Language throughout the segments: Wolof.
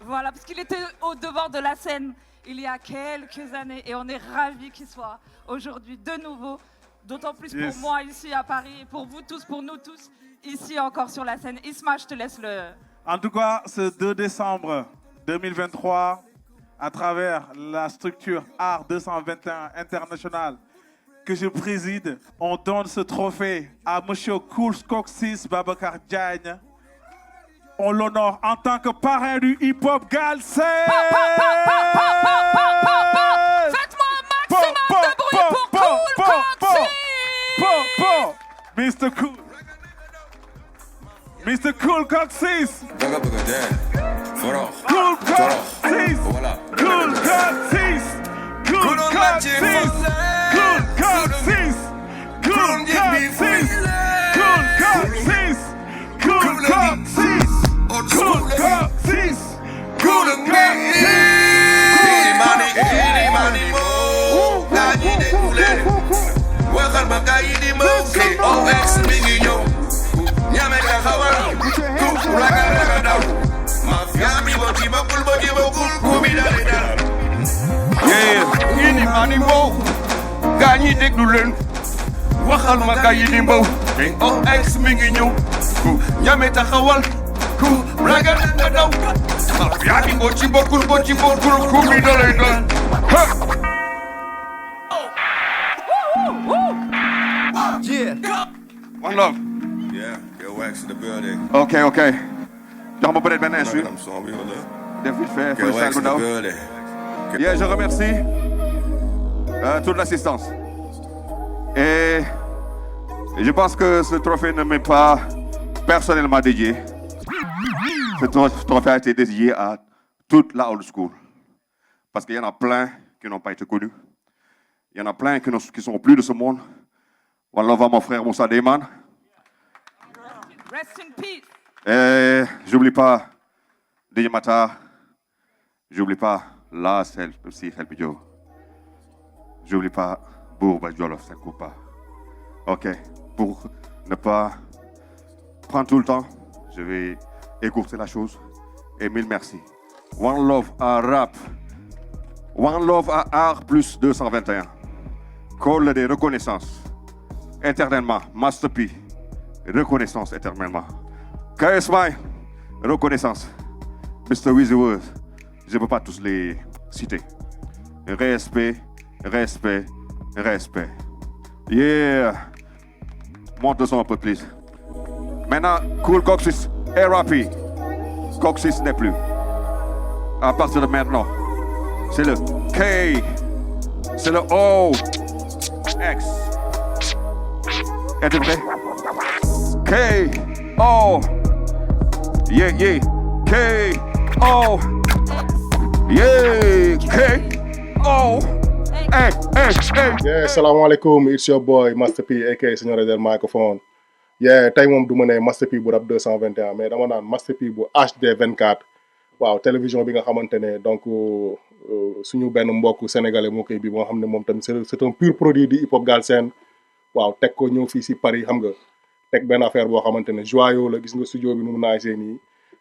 Voilà, parce qu'il était au devant de la scène il y a quelques années et on est ravis qu'il soit aujourd'hui de nouveau, d'autant plus pour moi ici à Paris et pour vous tous, pour nous tous, ici encore sur la scène. Isma, je te laisse le... En tout cas, ce 2 décembre 2023, à travers la structure Art 221 International que je préside, on donne ce trophée à Monsieur Cool Coxis Babacar Diagne. On l'honore en tant que parrain du hip-hop Galsen. Faites-moi un maximum de bruit pour Cool Coxis. Mr. Cool. Mr. Cool Coxis. Cool Coxis. Cool Coxis. Cool Coxis. Cool Coxis. Cool Coxis. Cool Coxis. Cool Coxis. Cool Coxis. Cool Coxis. Gaañi déglu leen waxal ma gaa yi di mbaw OX mi ngi ñëw ku ñame taxawal ku ragal nga daw yaa ngi boo ci bokkul ku mi dalay dal yeah one love yeah yo wax in the building ok jox ma peut-être benn instru def vite fait freestyle bu ndaw yeah je remercie toute l'assistance. Et je pense que ce trophée ne m'est pas personnellement dédié. Ce trophée a été dédié à toute la old school. Parce qu'il y en a plein qui n'ont pas été connus. Il y en a plein qui sont plus de ce monde. One love à mon frère Moussa Deyman. Rest in peace. Et j'oublie pas DJ Mata. J'oublie pas la self aussi Help Joe. J'oublie pas Bourba Jolof, ça coupe pas. Ok, pour ne pas prendre tout le temps, je vais écourter la chose. Et mille merci. One Love à Rap. One Love à Art plus 221. Call de reconnaissance. Éternellement. Master P. Reconnaissance éternellement. KSY. Reconnaissance. Mr. Weezy World. Je ne peux pas tous les citer. Respect. Yeah. Monte le son un peu, please. Maintenant, Cool Coxis, RAP. Coxis n'est plus. À partir de maintenant, c'est le K. C'est le O. X. Êtes-vous prêts? K. O. Yeah. K. O. Yeah. K. Oh, hey. Yeah, salaamaaleykum, it's your boy Master P aka Seigneur del microphone. Yeah, tey moom du ma ne Master P bu rap 221 mais dama naan Master P bu HD 24. waaw télévision bi nga xamante ne donc suñu benn mbokk sénégalais moo koy bi moo xam ne moom tamit c'est un pur produit du hip hop Galsen. waaw teg ko ñëw fii si Paris xam nga teg benn affaire boo xamante ne joyau la gis nga studio bi nu mu naajee nii.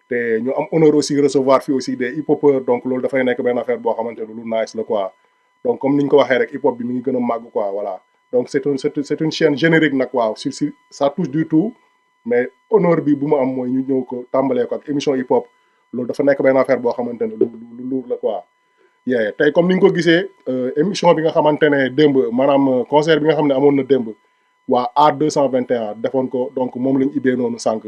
te ñu am honneur aussi recevoir fii aussi des hip hopeurs donc loolu dafay nekk benn affaire boo xamante ne lu nice la quoi donc comme ni ñu ko waxee rek hip hop bi mi ngi gën a màgg quoi voilà donc c'est une chaîne générique nag waaw si ça touche du tout mais honneur bi bu mu am mooy ñu ñëw ko tàmbalee ko ak émission hip hop loolu dafa nekk benn affaire boo xamante ne lu lourd la quoi. yeah tey comme ni ñu ko gisee émission bi nga xamante ne démb maanaam concert bi nga xam ne amoon na démb waa Art 221 defoon ko donc moom lañ ibbee noonu sànq.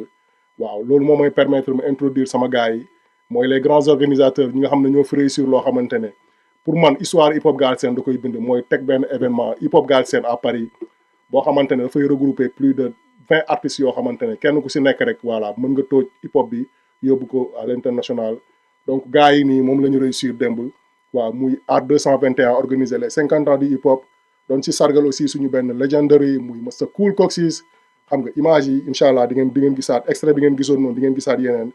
waaw loolu moom mooy permettre mu introduire sama gars yi mooy les grands organisateurs ñi nga xam ne ñoo fi réussir loo xamante ne pour man histoire hip hop Galsen da koy bind mooy teg benn événement hip hop Galsen à Paris boo xamante ne dafay regrouper plus de 20 artistes yoo xamante ne kenn ku si nekk rek voilà mën nga tooj hip hop bi yóbbu ko à l'international donc gars yi nii moom la ñu réussir démb waaw muy Art 221 organiser les 50 ans du hip hop doon si sargal aussi suñu benn legendary muy Mr. Cool Coxis xam nga image yi incha allah di ngeen gisaat extrait bi ngeen gisoon noonu di ngeen gisaat yeneen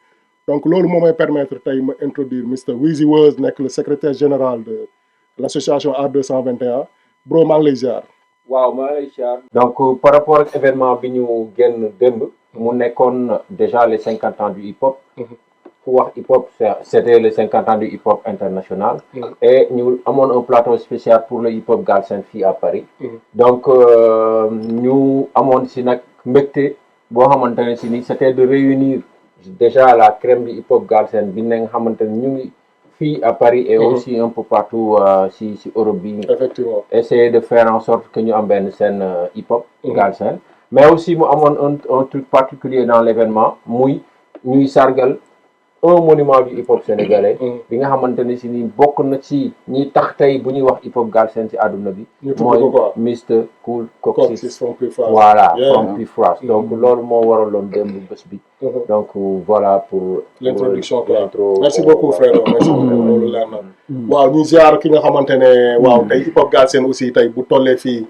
donc loolu moo may permettre tey ma introduire Mr. Weezy World nekk le secrétaire général de l'association Art 221 bro maa ngi lay ziar. waaw maa ngi lay ziar. donc par rapport ak événement bi ñu génn démb mu nekkoon déjà les 50 ans du hip hop fu wax hip hop c'était les 50 ans du hip hop international. Et ñu amoon un plateau spécial pour le hip hop Galsen fii à Paris. Donc ñu amoon si nag mbégte boo xamante ne si ni c'était de réunir déjà la crème du hip hop Galsen bi nga xamante ne ñu ngi fii à Paris et aussi un peu partout si Europe bi. Effectivement. Essayer de faire en sorte que ñu am benn scène hip hop Galsen. Mais aussi mu amoon un truc particulier dans l'événement muy ñuy sargal un monument du hip hop sénégalais. bi nga xamante ne si ni bokk na ci ñi tax tey bu ñuy wax hip hop Galsen ci àdduna bi. mooy Mr Cool Cocsis. Voilà from Pifras. Donc loolu moo waraloon démb bés bi. donc voilà pour l'introduction merci beaucoup frère merci beaucoup loolu leer na. waaw ñu ziar ki nga xamante ne waaw tey hip hop Galsen aussi tey bu tollee fii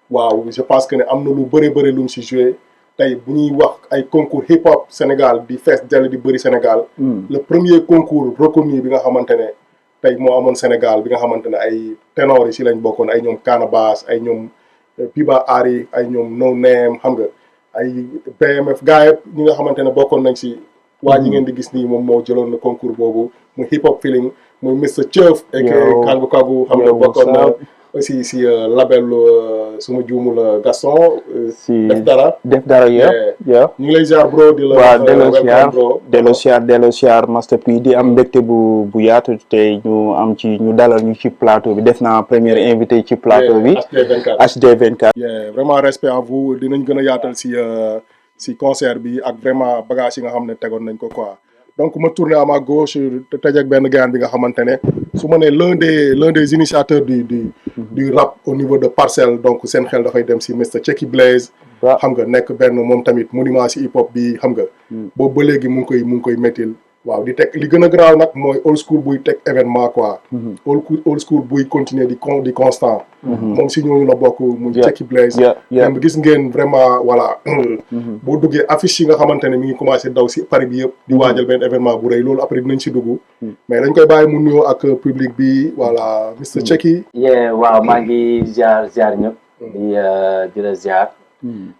waaw je pense que ne am na lu bëri lu mu si joué. tey bu ñuy wax ay concours hip hop Sénégal di fees dell di bëri Sénégal. le premier concours reconnu bi nga xamante ne tey moo amoon Sénégal bi nga xamante ne ay ténor yi si lañ bokkoon ay ñoom Canabasse ay ñoom Piba Ari ay ñoom No Name xam nga ay BMF gars yëpp ñi nga xamante ne bokkoon nañ si. waa ji ngeen di gis nii moom moo jëloon na concours boobu muy hip hop feeling muy Mr Thief. ak Kangu Kagu xam nga bokkoon na. aussi si label suma juumul Gaston. si def dara yeah. ñu ngi lay ziar bro di la. waaw delloo siyaar Master P di am mbégte bu yaatu te ñu dalal ñu ci plateau bi def naa première invité ci plateau bi. HD24. vraiment respect à vous dinañ gën a yaatal si concert bi ak vraiment bagage yi nga xam ne tegoon nañ ko quoi. donc ma tourné à ma gauche te tëjee ak benn gars bi nga xamante ne su ma nee l'un des initiateurs du rap au niveau de Parcelles donc seen xel dafay dem si Mr Checky Blaze. xam nga nekk benn moom tamit monument si hip hop bi xam nga. boobu ba léegi mu ngi koy méttil. waaw di teg li gën a garaaw nag mooy old school buy teg événement quoi. old school buy continuer di constant. moom si ñooñu la bokk muy Checky Blaze. même gis ngeen vraiment voilà. boo duggee affiche yi nga xamante ne mi ngi commencé daw si Paris bi yëpp. di waajal benn événement bu rëy loolu après dinañ si dugg. mais dañ koy bàyyi mu nuyoo ak public bi voilà Mr Checky. waaw maa ngi ziar ñëpp. di la ziar.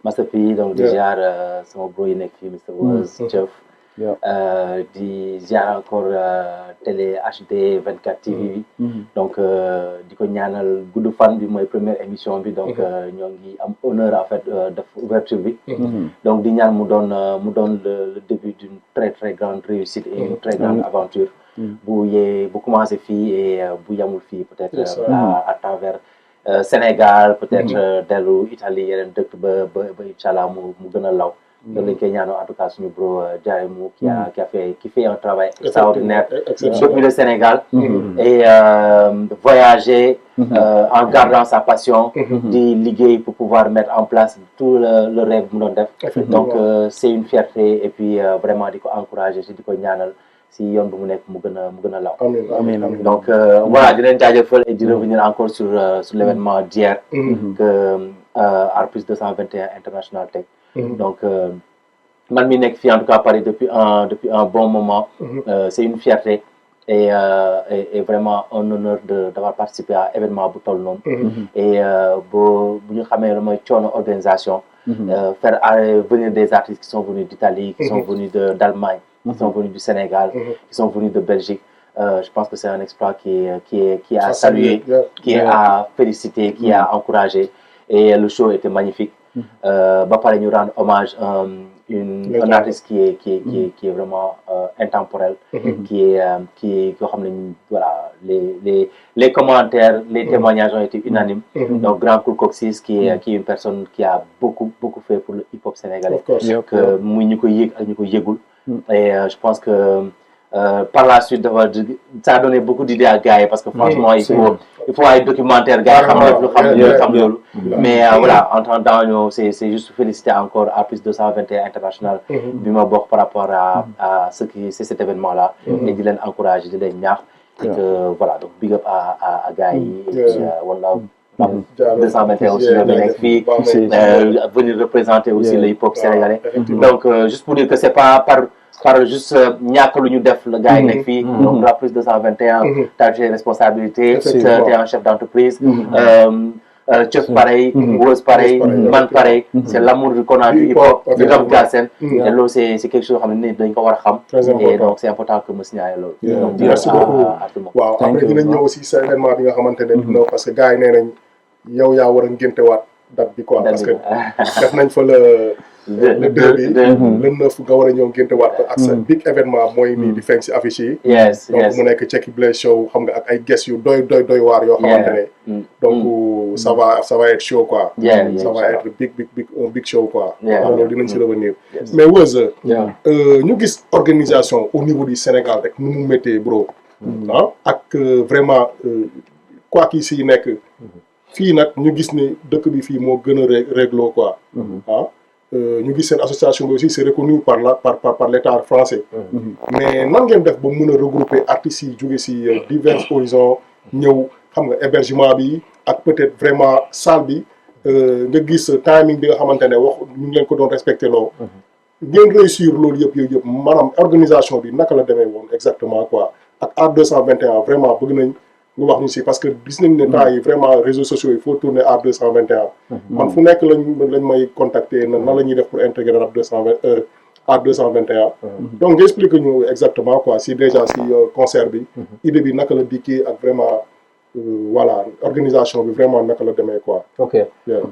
Master P donc di ziar sama bro yi nekk fii Mr Woz Thief. di ziar encore télé HD 24 TV bi. donc di ko ñaanal gudd fan bi mooy première émission bi donc ñoo ngi am honneur en fait def ouverture bi. donc di ñaan mu doon le début d'une très très grande réussite et une très grande aventure. bu commencé fii et bu yamul fii peut-être à travers Sénégal peut-être dellu Italie yeneen dëkk ba inchallah mu gën a law. loolu lañ koy ñaanal en tout cas suñu bro Diarry Mou qui fait un travail extraordinaire depuis le Sénégal et voyager en gardant sa passion di liggéey pour pouvoir mettre en place tout le rêve mu doon def donc c'est une fierté et puis vraiment di ko encourager si di ko ñaanal si yoon bu mu nekk mu gën a law donc voilà di leen jaajëfal et di revenir encore sur l'événement d'hier que Art Plus 221 International Tech. Donc, man mi nekk fii en tout cas Paris depuis un bon moment. C'est une fierté et vraiment un honneur d'avoir participé à événement bu toll noonu. Et bu ñu xamee lu mooy coono organisation. Faire venir des artistes qui sont venus d'Italie, qui sont venus d'Allemagne, qui sont venus du Sénégal, qui sont venus de Belgique. Je pense que c'est un exploit qui est à saluer, qui est à féliciter, qui est à encourager. Et le show était magnifique. Ba pare ñu rendre hommage un artiste qui est vraiment intemporel, qui koo xam ne voilà les commentaires, les témoignages ont été unanimes. Donc Grand Cool Cocsis qui est une personne qui a beaucoup fait pour le hip-hop sénégalais. Que muy ñu ko yëg ak ñu ko yëgul. Et je pense que par la suite ça a donné beaucoup d'idées à gars parce que franchement il faut ay documentaire gars xam loolu mais voilà en attendant c'est juste féliciter encore à plus 221 international bi ma bokk par rapport à c'est cet événement là et di leen encourager di leen ñaax et que voilà donc big up à gars yi et puis wala 221 aussi le nekk fii venir représenter aussi le hip-hop sénégalais donc juste pour dire que c'est pas par juste ñàkk lu ñu def la gars yi nekk fii donc la plus 221 t'as des responsabilités t'es un chef d'entreprise Chef pareil, Wose pareil, man pareil. C'est l'amour qu'on a du hip-hop, du rap Galsen. Et là, c'est quelque chose et donc c'est important que je signale. Merci beaucoup. Waaw après dinañ ñëw aussi sa événement bi nga xamante ne dina parce que gars yi nee nañ yow yaa war a ngéntewaat date bi quoi parce que def nañ fa le 2 bi le 9 nga war a ñëw ngéntewaat ko ak sa big événement mooy nii di feeñ si affiche yi. Donc mu nekk Checky Blaze show xam nga ak ay guests yu doy waar yoo xamante ne donc ça va être chaud quoi. Ça va être big show quoi. loolu dinañ si revenir. Mais Weuz ñu gis organisation au niveau du Sénégal rek nu mu méttee bro. ak vraiment quoi qu'il si nekk fii nag ñu gis ni dëkk bi fii moo gën a réglo quoi. ñu gis seen association bi aussi c'est reconnu par l'État français. Mais nan ngeen def ba mën a regrouper artistes yi jóge si divers horizons ñëw xam nga hébergement bi ak peut-être vraiment salle bi nga gis timing bi nga xamante ne wax ñu ngi leen ko doon respecté loo. ngeen réussir loolu yëpp maanaam organisation bi naka la demee woon exactement quoi ak Art 221 vraiment bëgg nañ nga wax ñu si parce que gis nañ ne temps yi vraiment réseaux sociaux il faut tourner Art 221. man fu nekk lañ may contacter nan la ñuy def pour intégrer Art 221. Donc nga explique ñu exactement quoi si déjà si concert bi idée bi naka la dikkee ak vraiment voilà organisation bi vraiment naka la demee quoi. Ok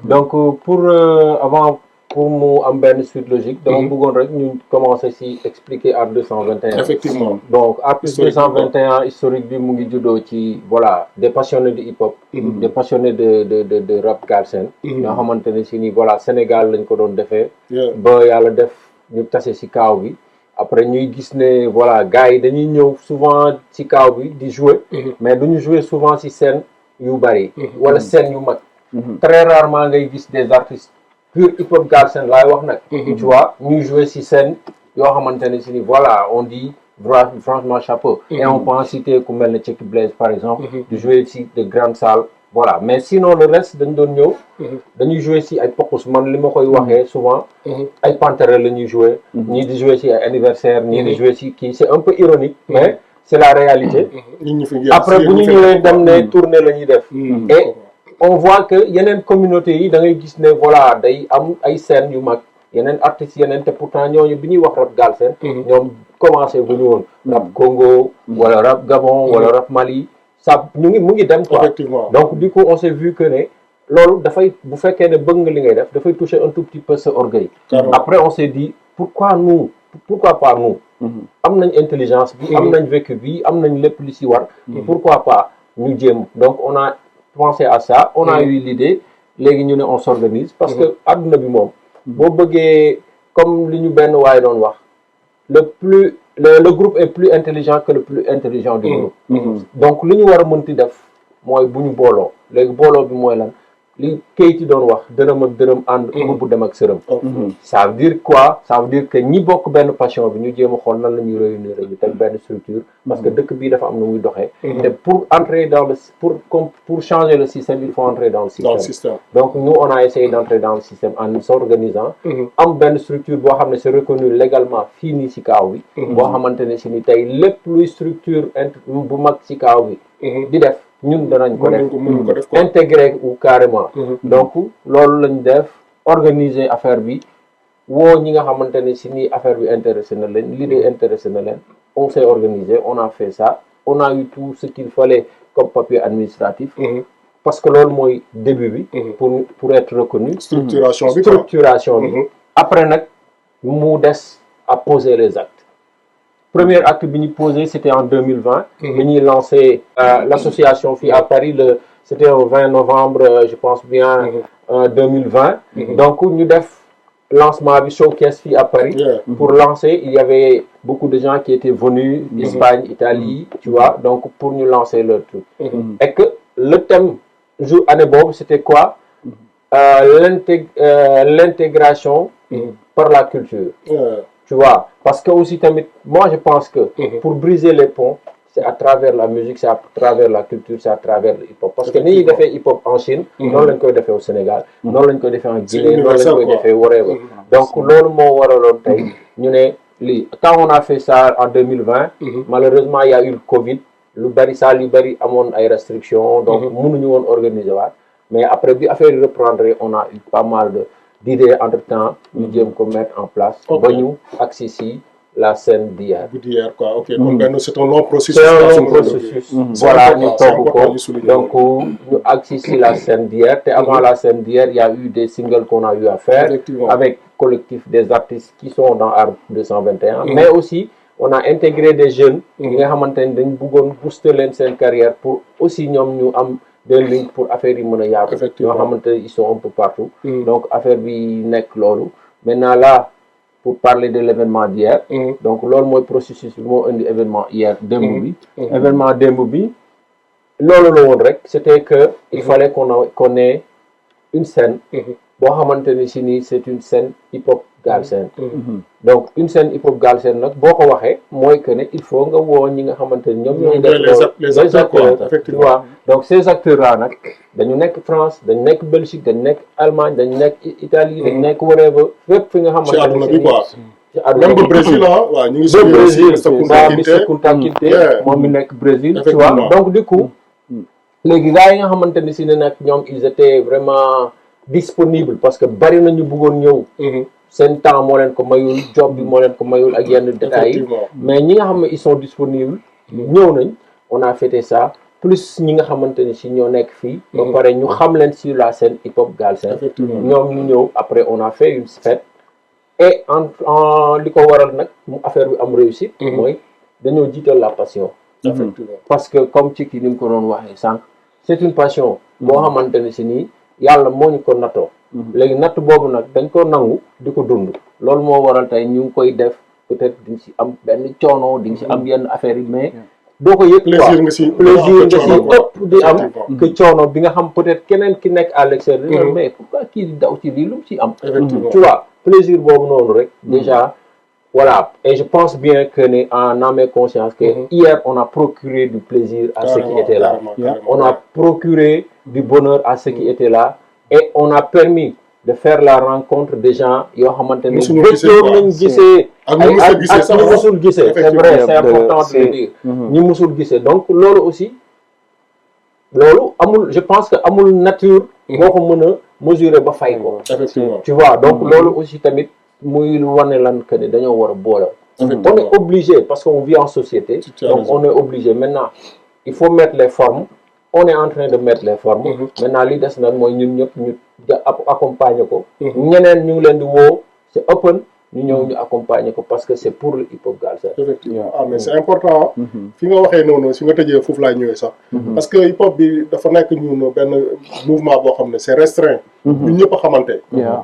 donc pour mu am benn suite logique dama bëggoon rek ñu commencer si expliquer Art 221. Effectivement. Donc Art 221 historique bi mu ngi juddoo ci voilà des passionnés de hip-hop. Des passionnés de rap Galsen. ñoo xamante ne si ni voilà Sénégal lañ ko doon defee. ba yàlla def ñu tase si kaaw bi. Après ñuy gis ne voilà gars yi dañuy ñëw souvent ci kaaw bi di jouer. Mais duñu jouer souvent si scène yu bari. wala scène yu mag. Très rarement ngay gis des artistes. Pur hip-hop Galsen laay wax nag. Tu vois ñuy jouer ci scène yoo xamante ne si ni voilà on dit franchement chapeau. Et on peut en citer ku mel ne Checky Blaze par exemple. de jouer ci de grandes salles. Voilà mais sinon le reste dañ doon ñëw. dañuy jouer ci ay pokkus man li ma koy waxee souvent. ay pantere la ñuy jouer. ñii di jouer ci ay anniversaire ñii di jouer ci kii c'est un peu ironique. mais c'est la réalité. Après bu ñu ñëwee dem ne tournée la ñuy def. Et on voit que yeneen communauté yi da ngay gis ne voilà day am ay scènes yu mag yeneen artistes yeneen te pourtant ñooñu bi ñuy wax rap Galsen ñoom commencé bu ñu woon rap Congo wala rap Gabon wala rap Mali ça mu ngi dem quoi. Donc du coup on s'est vu que ne loolu dafay bu fekkee ne bëgg nga li ngay def dafay toucher un tout petit peu sa orgueil. Après on s'est dit pourquoi pas nous am nañ intelligence bi am nañ vécu bi am nañ lépp li si war pourquoi pas ñu jéem donc on a pensé à ça on a eu l'idée léegi ñu ne on s'organise parce que adduna bi moom boo bëggee comme li ñu benn waaye doon wax le groupe est plus intelligent que le plus intelligent du groupe donc li ñu war a mënti def mooy bu ñu booloo léegi booloo bi mooy lan li Keyti doon wax dërëm ak dërëm ànd bu dem ak sërëm ça veut dire quoi ça veut dire que ñi bokk benn passion bi ñu jéem a xool nan la ñuy réunir ñu teg benn structure parce que dëkk bii dafa am na muy doxee te pour entrer dans le pour changer le système il faut entrer dans le système donc nous on a essayé d'entrer dans le système en s'organisant am benn structure boo xam ne c'est reconnu légalement fii nii ci kaaw bi boo xamante ne si ni tey lépp luy structure bu mag ci kaaw bi di def ñun danañ ko def intégré ou carrément donc loolu lañ def organiser affaire bi woo ñi nga xamante ne si ni affaire bi intéressé na leen l'idée intéressé na leen on s'est organisé on a fait ça on a eu tout ce qu'il fallait comme papier administratif parce que loolu mooy début bi pour être reconnu structuration bi après nag mu des à poser les actes. Premier acte bi ñu posé c'était en 2020 bi ñuy lancé l'association fii à Paris c'était au 20 novembre je pense bien 2020 donc ñu def lancement bi showcase fii à Paris pour lancer il y avait beaucoup de gens qui étaient venus d'Espagne, Italie tu vois donc pour ñu lancer leur truc et que le thème jour année boobu c'était quoi l'intégration par la culture tu vois parce que aussi tamit moi je pense que pour briser les ponts c'est à travers la musique c'est à travers la culture c'est à travers le hip-hop parce que ni ñuy defee hip-hop en Chine noonu lañ koy defee au Sénégal noonu lañ koy defee en Guinée noonu lañ koy defee whatever donc loolu moo waraloon tey ñu ne lii quand on a fait ça en 2020 malheureusement il y a eu le Covid lu bari saal yu bari amoon ay restrictions donc mënuñu woon organiser waat mais après bi affaire reprendre on a eu pas mal d'idées entre temps ñu jéem ko mettre en place ba ñu agsi si la scène d'hier quoi ok donc c'est un long processus c'est un long processus voilà ñu togg ko donc ñu agsi si la scène d'hier te avant la scène d'hier il y a eu des singles qu'on a eu à faire avec collectif des artistes qui sont dans Art 221 mais aussi on a intégré des jeunes yi nga xamante ne dañ bëggoon booster leen seen carrière pour aussi ñoom ñu am des lignes pour affaire yi mën a yaatu ñoo xamante ne ils sont un peu partout donc affaire bi nekk loolu maintenant là pour parler de l'événement d'hier donc loolu mooy processus bi moo indi événement hier démb bi événement démb bi loolu la woon rek c'était que il fallait qu'on ait une scène boo xamante ne si nii c'est une scène hip-hop galsen donc une scène hip-hop galsen nag boo ko waxee mooy que ne il faut nga woo ñi nga xamante ne ñoom ñooy def les acteurs tu vois donc ces acteurs là nag dañu nekk France dañu nekk Belgique dañu nekk Allemagne dañu nekk Italie dañu nekk whatever fépp fi nga xamante ne ci àdduna même ba Brésil waaw ñu ngi si Brésil Mr Kunta Kinte moom mi nekk Brésil tu vois donc du coup léegi gars yi nga xamante ne si ne nag ñoom ils étaient vraiment disponibles parce que bari nañu bëggoon ñëw seen temps moo leen ko mayul job bi moo leen ko mayul ak yenn détails yi mais ñi nga xam ne ils sont disponibles ñëw nañ on a fêté ça plus ñi nga xamante ni si ñoo nekk fii ba pare ñu xam leen sur la scène hip hop galsen ñoom ñu ñëw après on a fait une fête et en li ko waral nag mu affaire bi am réussite mooy dañoo jiital la passion parce que comme ci kii ni mu ko doon waxee sànq c'est une passion boo xamante ni si nii yàlla moo ñu ko nattoo léegi natt boobu nag dañ ko nangu di ko dund loolu moo waral tey ñu ngi koy def peut-être di nga si am benn coono di nga si am yenn affaires yi mais doo ko yëg plaisir nga si ëpp di am que coono bi nga xam peut-être keneen ki nekk à l'extérieur mais pourquoi kii di daw ci lii lu mu ci am tu vois plaisir boobu noonu rek déjà voilà et je pense bien que ne en âme et conscience que hier on a procuré du plaisir à ceux qui étaient là on a procuré du bonheur à ceux qui étaient là et on a permis de faire la rencontre des gens yoo xamante ne bëggoon nañ gisee ak ñi musul gisee c'est vrai c'est important de le dire ñi musul gisee donc loolu aussi loolu amul je pense que amul nature boo ko mën a mesurer ba fay ko tu vois donc loolu aussi tamit muy lu wane lan que ne dañoo war a boole on est obligé parce qu'on vit en société donc on est obligé maintenant il faut mettre les formes on est en train de mettre les formes maintenant li des nag mooy ñun ñëpp ñu accompagner ko ñeneen ñu ngi leen di woo c'est open ñu ñëw ñu accompagner ko parce que c'est pour le hip hop galsen effectivement mais c'est important fi nga waxee noonu si nga tëjee foofu laay ñëwee sax parce que hip hop bi dafa nekk ñun benn mouvement boo xam ne c'est restreint ñun ñëpp a xamante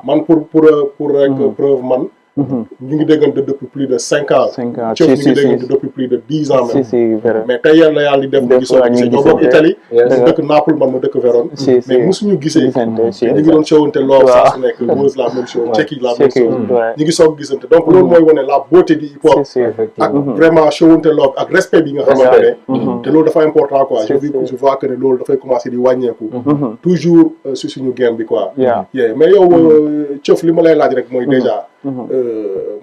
man pour rek preuve man ñu ngi déggante depuis plus de 5 ans Thieup ñu ngi déggante depuis plus de 10 ans même mais tey yàlla di def ñu ngi soog a gisee ñoo bokk Italie mu dëkk Naples man ma dëkk Vérone mais mosuñu gisee ñu ngi doon showante lool saa su nekk Buzz la même chose Ceki la même chose ñu ngi soog gisante donc loolu mooy wane la beauté du hip hop ak vraiment showante lool ak respect bi nga xamante ne te loolu dafa important quoi je vois que ne loolu dafay commencer di wàññeeku toujours si suñu game bi quoi mais yow Thieup li ma lay laaj rek mooy déjà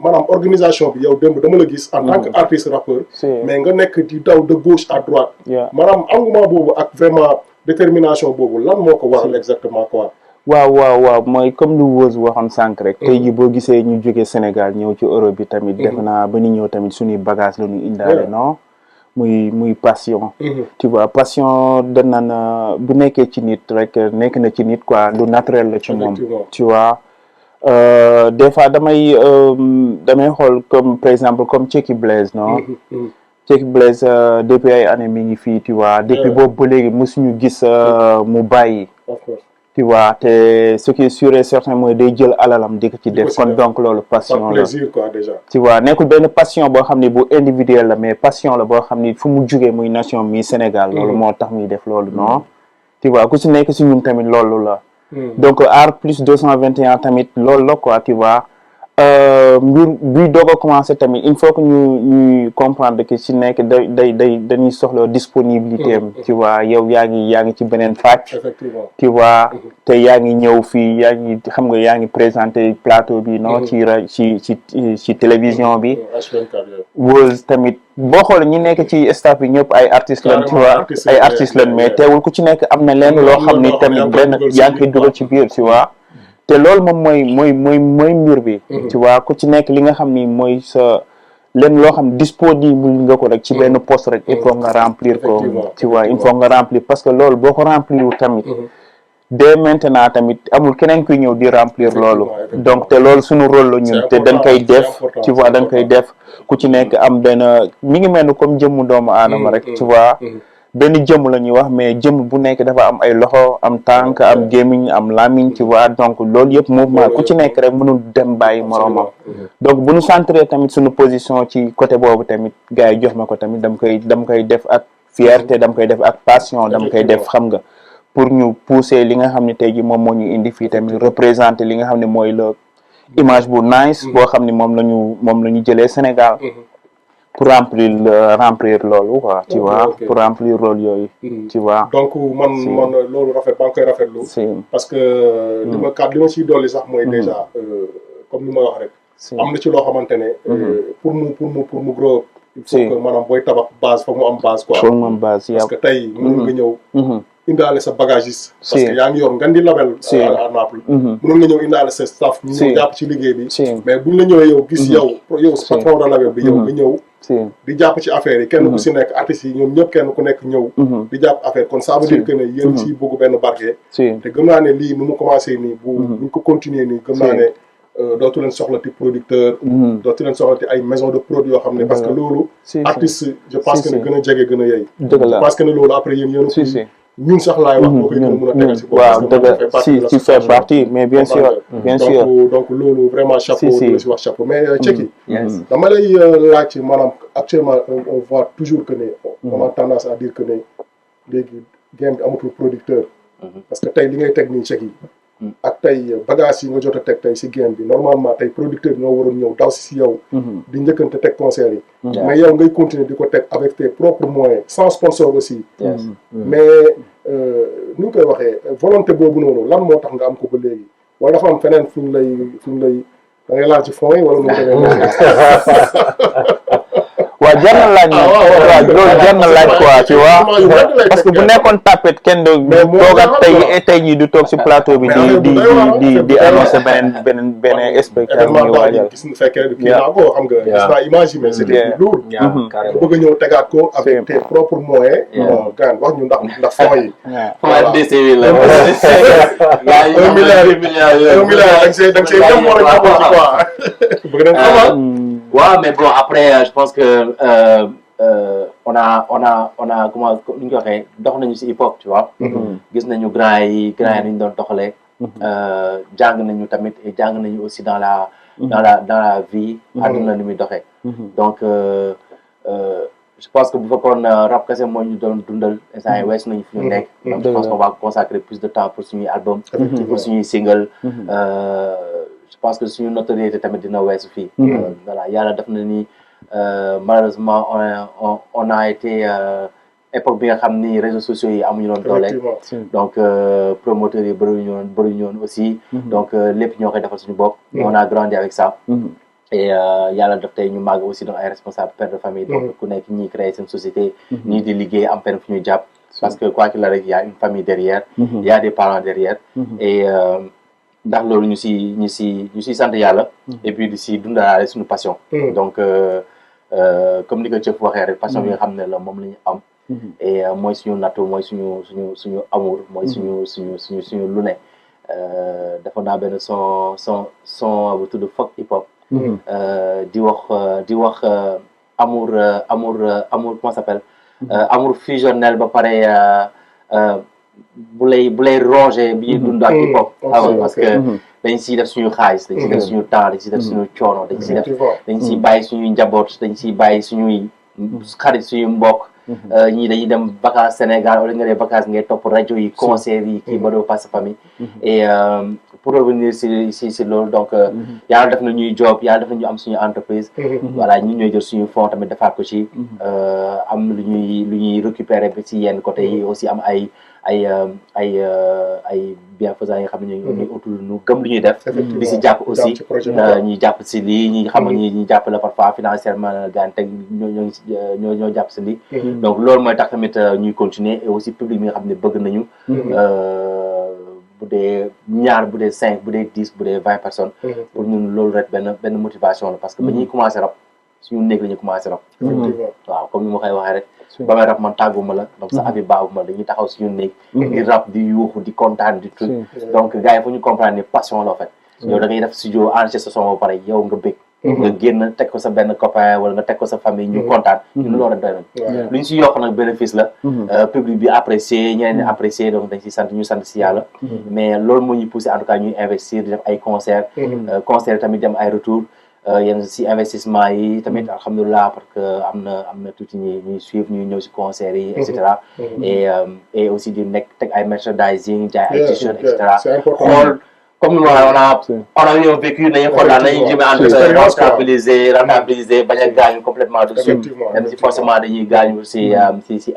maanaam organisation bi yow démb dama la gis en tant que artiste rappeur mais nga nekk di daw de gauche à droite maanaam engouement boobu ak vraiment détermination boobu lan moo ko waral exactement quoi waaw mooy comme lu Weuss waxoon sànq rek tey ji boo gisee ñu jógee Sénégal ñëw ci Europe bi tamit def naa ba ñu ñëw tamit suñuy bagage la ñu indaale non muy passion tu vois passion danaan bu nekkee ci nit rek nekk na ci nit quoi lu naturel la ci moom tu vois des fois damay xool comme par exemple comme Ceki Blaise non Ceki Blaise depuis ay années mi ngi fii tu vois depuis boobu ba léegi mosuñu gis mu bàyyi tu vois te ce qui est sûr et certain mooy day jël alalam di ko ci def kon donc loolu passion la tu vois nekkul benn passion boo xam ne bu individuel la mais passion la boo xam ni fu mu jugee muy nation mi Sénégal loolu moo tax muy def loolu non tu vois ku si nekk si ñun tamit loolu la donc Art plus 221 tamit loolu la quoi tu vois mbir buy doog a commencé tamit il faut que ñuy comprendre que ci nekk dañuy soxla disponibilité am tu vois yow yaa ngi ci beneen fàcc effectivement tu vois te yaa ngi ñëw fii yaa ngi xam nga yaa ngi présenté plateau bi non ci télévision bi Woz tamit boo xoolee ñi nekk ci staff bi ñëpp ay artistes lañ tu vois ay artistes lañ mais teewul ku ci nekk am na leen loo xam ni tamit benn yaa ngi koy dugal ci biir tu vois te loolu moom mooy mbir bi tu vois ku ci nekk li nga xam ni mooy sa leen loo xam disponible nga ko rek ci benn poste rek il faut nga remplir ko tu vois il faut nga remplir parce que loolu boo ko remplir wu tamit dès maintenant tamit amul keneen kuy ñëw di remplir loolu donc te loolu suñu rôle la ñun te dañ koy def tu vois dañ koy def ku ci nekk am benn mi ngi mel ni comme jëmmu doomu aadama rek tu vois benn jëmm la ñuy wax mais jëmm bu nekk dafa am ay loxo am tànk am gémmiñ am lamiñ tu vois donc loolu yëpp mouvement ku ci nekk rek mënul dem bàyyi moromam donc bu ñu centré tamit suñu position ci côté boobu tamit gars yi jox ma ko tamit dam koy def ak fierté dam koy def ak passion dam koy def xam nga pour ñu pousser li nga xam ne tey jii moom moo ñu indi fii tamit représenter li nga xam ne mooy la image bu nice boo xam ne moom la ñu jëlee Sénégal pour remplir loolu quoi tu vois pour remplir rôle yooyu tu vois donc man loolu rafet maa ngi koy rafetlu parce que li ma siy dolli sax mooy déjà comme ni ma wax rek am na ci loo xamante ne pour mu grow il faut que maanaam booy tabax base foog mu am base quoi foog mu am base parce que tey mën nga ñëw indaale sa bagagiste parce que yaa ngi yor ngan di label à Naples mënoon nga ñëw indaale sa staff ñu ñëw jàpp ci liggéey bi mais buñ la ñëwee yow gis yow sa patron de label bi yow nga ñëw di jàpp ci affaire yi kenn ku si nekk artistes yi ñoom ñëpp kenn ku nekk ñëw di jàpp affaire kon ça veut dire que ne yéen si bëgg benn barke te gëm naa ne lii nu mu commencé nii buñ ko continuer nii gëm naa ne dootu leen soxlati producteur dootu leen soxlati ay maison de prod yoo xam ne parce que loolu artiste je pense que ne gën a jege gën a yey je pense que ne loolu après yéen ñun sax laay wax boo koy gën a mën a tegal si waaw dëgg si fait partie mais bien sûr donc loolu vraiment chapeau di si wax chapeau mais Tcheki dama lay laaj maanaam actuellement on voit toujours que ne on a tendance à dire que ne léegi game bi amatul producteur parce que tey li ngay teg nii Tcheki ak tey bagage yi nga jot a teg tey si game bi normalement tey producteur ñoo waroon ñëw daw si yow di njëkkante teg concert yi mais yow ngay continuer di ko teg avec tes propres moyens sans sponsor aussi mais ni ñu koy waxee volonté boobu noonu lan moo tax nga am ko ba léegi wala dafa am feneen fu ñu lay da ngay laal ci fond yi wala nu demee waaw jar na laaj waaw loolu jar na laaj quoi tu vois parce que bu nekkoon tapet kenn de toogat tey jii du toog si plateau bi di annoncer beneen spectacle muy waajal gis fekkee kii naa ko xam nga gis naa image yi mais c'était lourd nga bëgg a ñëw tegaat ko avec tes propres moyens gaan wax ñu ndax fond yi un milliard da nga see dem wala ko ci quoi bëgg nañ xamal waaw mais bon après je pense que on a comment ni ñu ko waxee dox nañu si hip hop tu vois. gis nañu grand yi ni ñu doon doxalee. jàng nañu tamit et jàng nañu aussi dans la vie. àdduna ni muy doxee. donc je pense que bu fekkoon rap kese moo ñu doon dundal instant yi weesu nañu fi ñu nekk. donc je pense qu'on va consacrer plus de temps pour suñuy album. pour suñuy single. je pense que suñu notoriété tamit dina weesu fii. voilà yàlla def na ni malheureusement on a été époque bi nga xam ni réseaux sociaux yi amuñu doon doole. donc promoteurs yi bëri ñoon aussi. donc lépp ñoo koy defal suñu bopp. on a grandi avec ça. et yàlla def tey ñu màgg aussi donc ay responsable père de famille. donc ku nekk ñii créer seen société. ñii di liggéey am fenn fu ñuy jàpp. parce que quoi qu'il arrive y a une famille derrière. y a des parents derrière. et ndax loolu ñu si sant yàlla. et puis di si dundalaale suñu passion. donc comme ni ko Thief waxee rek passion bi nga xam ne la moom la ñu am. et mooy suñu nattu mooy suñu amour mooy suñu lu ne. dafa naa benn son bu tudd folk hip hop. di wax amour comment ça s'appelle. amour fusionnel ba pare bu lay ronger bi dund ak hip hop. parce que dañ siy def suñu xaalis dañ siy def suñu temps dañ siy def suñu coono dañ siy bàyyi suñuy njaboot dañ siy bàyyi suñuy xarit suñu mbokk ñii dañuy dem vacances Sénégal wala nga dem vacances ngay topp rajo yi concert yi kii ba doo passe famille et pour revenir si loolu donc yàlla def na ñuy job yàlla def na ñu am suñu entreprise voilà ñun ñooy jël suñu fonds tamit defaat ko ci am lu ñuy récupérer bi si yenn côté yi aussi am ay bienfaisants yi nga xam ne ñuy autour ñu gëm lu ñuy def di si jàpp aussi ñuy jàpp si lii ñi xam ne ñi jàppale parfois financièrement gaan teg ñoo jàpp si lii donc loolu mooy tax tamit ñuy continuer et aussi public bi nga xam ne bëgg nañu bu dee ñaar bu dee 5 bu dee 10 bu dee 20 personnes pour ñun loolu rek benn motivation la parce que ba ñuy commencé rap suñu néeg la ñu commencé rap waaw comme ni ma koy waxee rek ba may rap man tàgguma la donc sa abi baabuma dañuy taxaw suñu néeg di rap di yuuxu di kontaan di truc donc gars yi fu ñu comprendre ni passion la en fait yow da ngay def studio enregistré sa son ba pare yow nga bëgg nga génn teg ko sa benn copain wala nga teg ko sa famille ñu kontaan ñun loolu rek doy nañ lu ñu si yokk nag bénéfice la public bi apprécié ñeneen ñi apprécié donc dañ si sant ñu sant si yàlla mais loolu moo ñuy poussé en tout cas ñuy investir di def ay concert tamit dem ay retour yenn si investissement yi tamit alhamdulilah parce que am na tuuti ñuy suivre ñuy ñëw si concert yi et cetera et aussi di nekk teg ay merchandising jaay ay t-shirt et cetera xool comme on a eu un vécu nañu xool daal nañu jëmee entre rentabiliser bañ a gaañu complètement dessus même si forcément dañuy gaañu si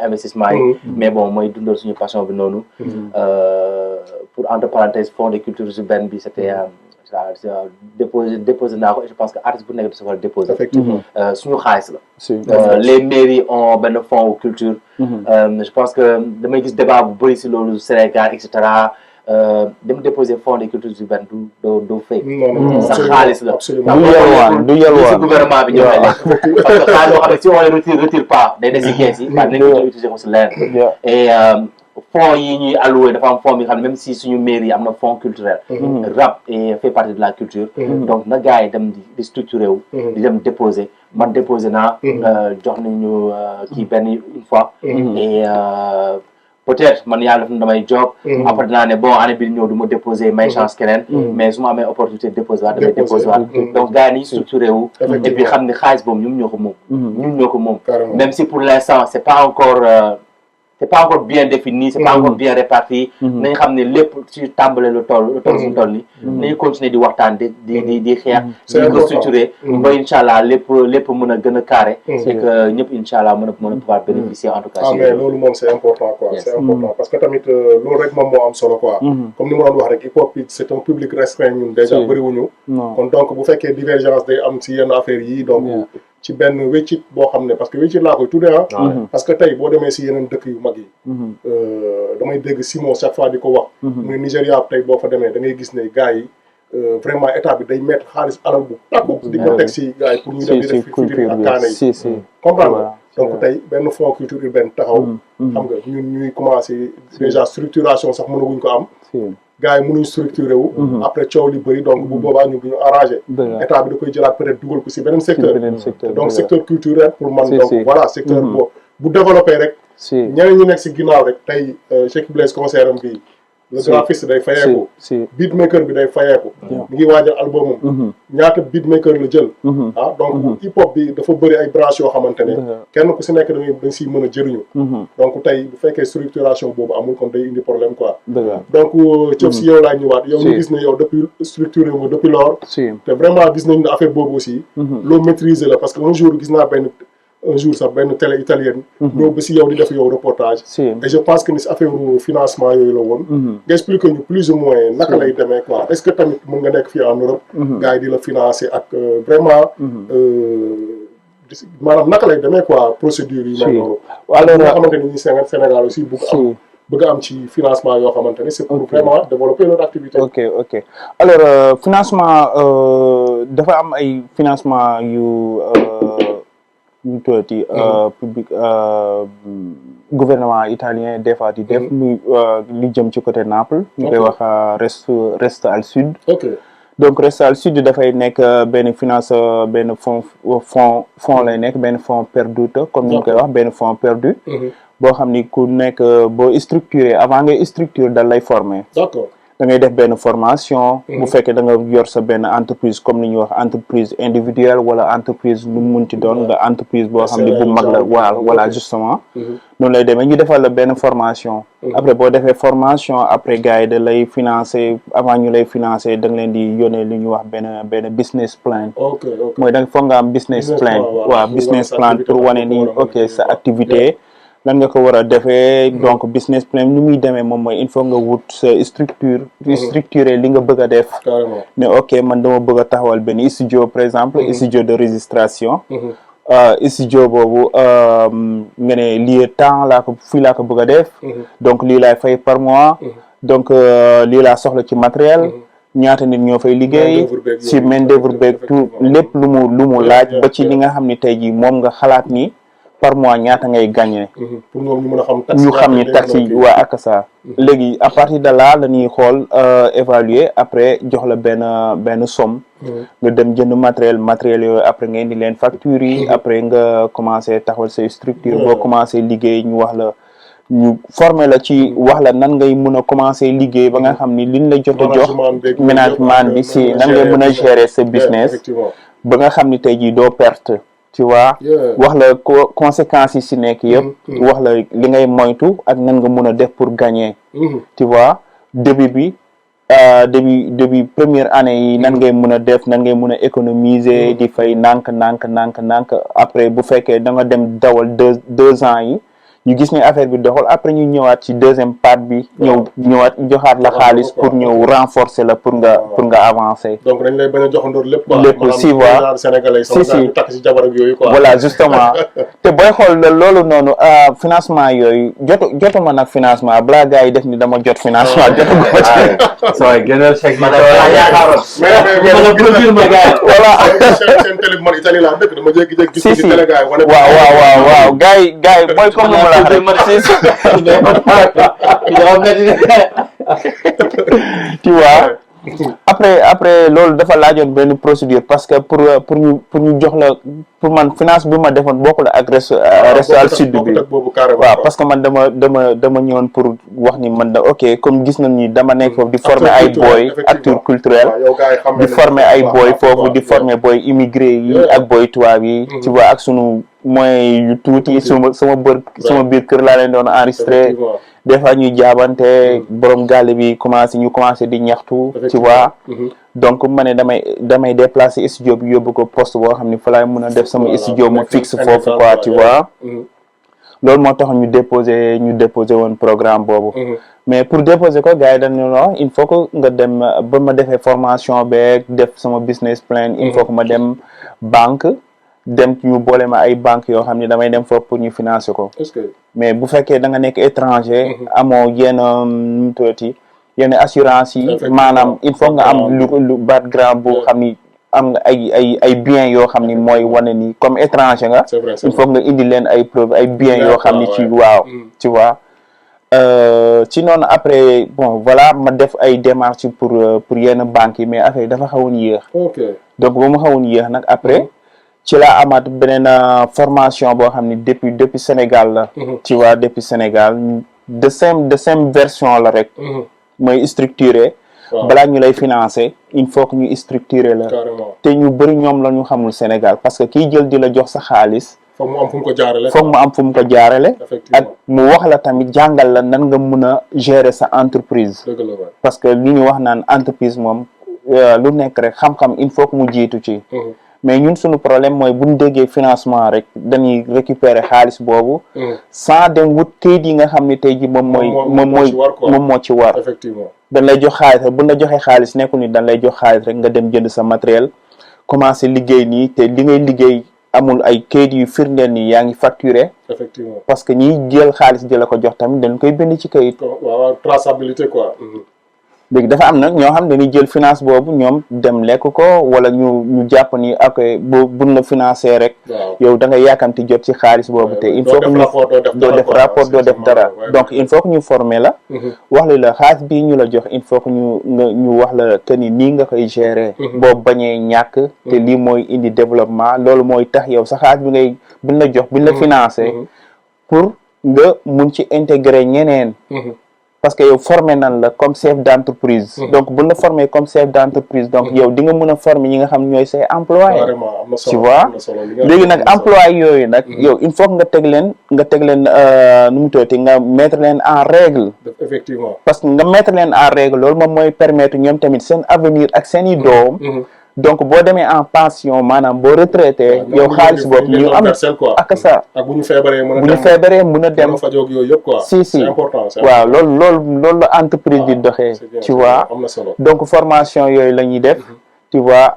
investissement yi mais bon mooy dundal suñu passion bi noonu pour entre parenthèses fonds de culture urbaine bi c'était déposé naa ko et je pense que artiste bu nekk da sa war a déposé suñu xaalis la les mairies ont benn fonds culture je pense que damay gis débat bu bëri si loolu Sénégal et cetera dem déposer fonds de culture urbaine du fake sa xaalis la du yalwaan si gouvernement bi ñoo lekk parce que xaalis boo xam ne si on ne retire pas day des si kees yi nañ ko utiliser ko si leneen et fonds yi ñuy alloué dafa am fonds bi nga xam ne même si suñu mairie yi am na fonds culturel rap et fait partie de la culture donc na gars yi dem di structuré wu di dem déposer man déposé naa jox nañu kii benn une fois et peut-être man yàlla def na damay job après dinaa ne bon année bi ñëw du ma déposer may chance keneen mais su ma amee opportunité de déposer waat damay déposer waat donc gars yi nañu structuré wu et puis xam ne xaalis boobu ñun ñoo ko moom même si pour l'instant c'est pas encore bien défini c'est pas encore bien réparti nañ xam ne lépp ci tàmbale lu toll suñu toll ni nañu continuer di waxtaan di xeex di ko structuré ba inchallah lépp mën a gën a carré c'est que ñëpp inchallah mën a pouvoir bénéficier en tout cas mais loolu moom c'est important quoi c'est important parce que tamit loolu rek moom moo am solo quoi comme ni ma doon wax rek hip hop c'est un public restreint ñun déjà bëriwuñu kon donc bu fekkee divergence day am ci yenn affaires yi donc ci benn wéccit boo xam ne parce que wéccit laa koy tuddee parce que tey boo demee si yeneen dëkk yu mag yi damay dégg Simon chaque fois di ko wax mu ne Nigéria tey boo fa demee da ngay gis ne gars yi vraiment état bi day mettre xaalis alal bu takku di ko teg si gars yi pour ñu dem di def culture ak kaana yi comprendre donc tey benn fonds culture urbaine taxaw xam nga ñun ñuy commencé déjà structuration sax mënaguñ ko am gars yi mënuñ structuré wu après coow li bëri donc bu boobaa ñu bu ñu arrangé état bi da koy jëlaat peut-être dugal ko si beneen secteur donc secteur culturel pour man donc voilà secteur bu développé rek ñeneen ñi nekk si ginnaaw rek tey Cheikh Blaise concert am bi le graphiste day fayeeku beatmaker bi day fayeeku mi ngi waajal albumam ñaata beatmaker la jël donc hip hop bi dafa bëri ay branches yoo xamante ne kenn ku si nekk dañ siy mën a jëriñu donc tey bu fekkee structuration boobu amul kon day indi problème quoi donc cëf si yow laay ñëwaat yow ñu gis ne yow depuis structuré nga depuis lors te vraiment gis nañ ne affaire boobu aussi loo maîtriser la parce que un jour gis naa un jour sax benn télé italienne ñëw ba si yow di def yow reportage et je pense que ni si affaire financement yooyu la woon nga expliquer ñu plus ou moins naka lay demee quoi est-ce que tamit mën nga nekk fii en Europe gars yi di la financer ak vraiment maanaam naka lay demee quoi procédure yi mel noonu alors nga xamante ni ñi Sénégal aussi bëgg am ci financement yoo xamante ne c'est pour vraiment développer leur activité ok alors financement dafa am ay financement yu ñu tuddati public gouvernement italien des fois di def muy li jëm ci côté Naples ñu koy wax Reste al Sud donc Reste al Sud dafay nekk benn finance benn fonds lay nekk benn fonds perdu comme ni ñu koy wax benn fonds perdu boo xam ni ku nekk boo structuré avant ngay structuré dal lay former da ngay def benn formation. bu fekkee da nga yor sa benn entreprise comme ni ñuy wax entreprise individuelle wala entreprise lu mu munti doon nga entreprise boo xam ne bu mag la voilà justement noonu lay demee ñu defal la benn formation après boo defee formation après gars yi da lay financer avant ñu lay financer da nga leen di yónnee lu ñuy wax benn business plan mooy da nga foog nga am business plan waaw business plan pour wane ni ok sa activité lan nga ko war a defee donc business plan ni muy demee moom mooy il faut nga wut sa structurer li nga bëgg a def ne ok man dama bëgg a taxawal benn studio par exemple studio de registration studio boobu nga ne lii temps fii laa ko bëgg a def donc lii laay fay par mois donc lii laa soxla ci matériel ñaata nit ñoo fay liggéey si main d'œuvre beeg tout lépp lu mu laaj ba ci li nga xam ni tey jii moom nga xalaat ni par mois ñaata ngay gagné. pour ñoom ñu mën a xam ñu xam ni taxes yi waa ak ça. léegi à partir de là la ñuy xool évaluer après jox la benn somme. nga dem jënd matériel yooyu après nga indi leen factures yi. après nga commencé taxawal say structure boo commencé liggéey ñu wax la ñu former la ci wax la nan ngay mën a commencé liggéey ba nga xam ni liñ la jot a jox. management bi si nan ngay mën a gérer sa business. ba nga xam ni tey jii doo perte. tu vois wax la conséquences yi si nekk yëpp wax la li ngay moytu ak nan nga mun a def pour gagner tu vois début première année yi nan ngay mun a def nan ngay mun a économiser di fay nànk après bu fekkee da nga dem dawal deux ans yi ñu gis ne affaire bi doxal après ñu ñëwaat ci deuxième part bi ñëwaat joxaat la xaalis pour ñëw renforcer la pour nga avancer. donc dañ lay bañ a joxandoor lépp quoi. lépp si waa si takk si jabar ak yooyu quoi. voilà justement te booy xool loolu noonu financement yooyu jotuma nag financement balaa gars yi def ni dama jot financement jotuma ko ci. sooy gënal chèque bi voilà seen télé man Italie laa dëkk dama jékki-jékki gis ci télé gars yi wane waaw gars yi mooy comme ni ma la tu vois après loolu dafa laajoon benn procédure parce que pour ñu jox la pour man finance bi ma defoon bokkul ak Restaurant Sud bi waaw parce que man dama ñëwoon pour wax ni man da ok comme gis nañ ni dama nekk foofu di former ay boy acteur culturel di former ay boy foofu di former boy immigré yi ak boy tubaab yi tu vois ak sunu moyens yu tuuti sama biir kër laa leen doon enregistré des fois ñuy jaabante borom gàlle bi ñu commencé di ñaxtu tu vois donc ma ne damay déplacer studio bi yóbbu ko poste boo xam ne fa laay mën a def sama studio mu fixe foofu quoi tu vois loolu moo tax ñu déposer woon programme boobu mais pour déposer ko gars yi dañu la il faut que nga dem ba ma defee formation beeg def sama business plan il faut que ma dem banque dem ñu boole ma ay banques yoo xam ne damay dem foofu pour ñu financer ko mais bu fekkee da nga nekk étranger amoo yenn tuuti yenn assurance yi maanaam il faut nga am lu background bu xam ni am nga ay biens yoo xam ni mooy wane ni comme étranger nga il faut nga indi leen ay preuve ay biens yoo xam ni ci waaw tu vois ci noonu après bon voilà ma def ay démarches pour yenn banques yi mais affaire dafa xawoon yéex donc ba mu xawoon yéex nag après ci la amaat beneen formation boo xam ni depuis Sénégal la tu vois depuis Sénégal de same version la rek mooy structuré balaa ñu lay financer il faut que ñu structuré la te ñu bëri ñoom la ñu xamul Sénégal parce que kiy jël di la jox sa xaalis foog mu am fu mu ko jaarale ak mu wax la tamit jàngal la nan nga mun a gérer sa entreprise parce que li ñu wax naan entreprise moom lu nekk rek xam-xam il faut que mu jiitu ci mais ñun suñu problème mooy buñ déggee financement rek dañuy récupérer xaalis boobu sans dem wut kayit yi nga xam ne tey ji moom moo ci war dañ lay jox xaalis rek buñ la joxee xaalis nekkul ni dañ lay jox xaalis rek nga dem jënd sa matériel commencé liggéey nii te li ngay liggéey amul ay kayit yu firndeel ni yaa ngi facturé parce que ñiy jël xaalis di la ko jox tamit dañ koy bind ci kayit waaw traçabilité quoi léegi dafa am nag ñoo xam dañuy jël finance boobu ñoom dem lekk ko wala ñu jàpp ni ak buñ la financé rek yow da nga yaakamti jot ci xaalis boobu te il faut que ñu doo def rapport doo def dara donc il faut que ñu former la wax la xaalis bii ñu la jox il faut que ñu wax la que ni nii nga koy gérer boobu bañee ñàkk te lii mooy indi développement loolu mooy tax yow sa xaalis buñ la jox buñ la financé pour nga mun ci intégrer ñeneen parce que yow formé nan la comme chef d'entreprise. Donc bu la formé comme chef d'entreprise donc yow di nga mën a former ñi nga xam ñooy say employés. Tu vois léegi nag employés yooyu nag yow il faut nga teg leen nu mu tuddati nga mettre leen en règle. Effectivement parce que nga mettre leen en règle loolu moom mooy permettre ñoom tamit seen avenir ak seen i doom. Donc boo demee en pension maanaam boo retraité yow xaalis boobu ñu am ak ça ak bu ñu feebaree mën a dem fajoog yooyu yëpp quoi si c'est important waaw loolu la entreprise di doxee tu vois donc formation yooyu la ñuy def tu vois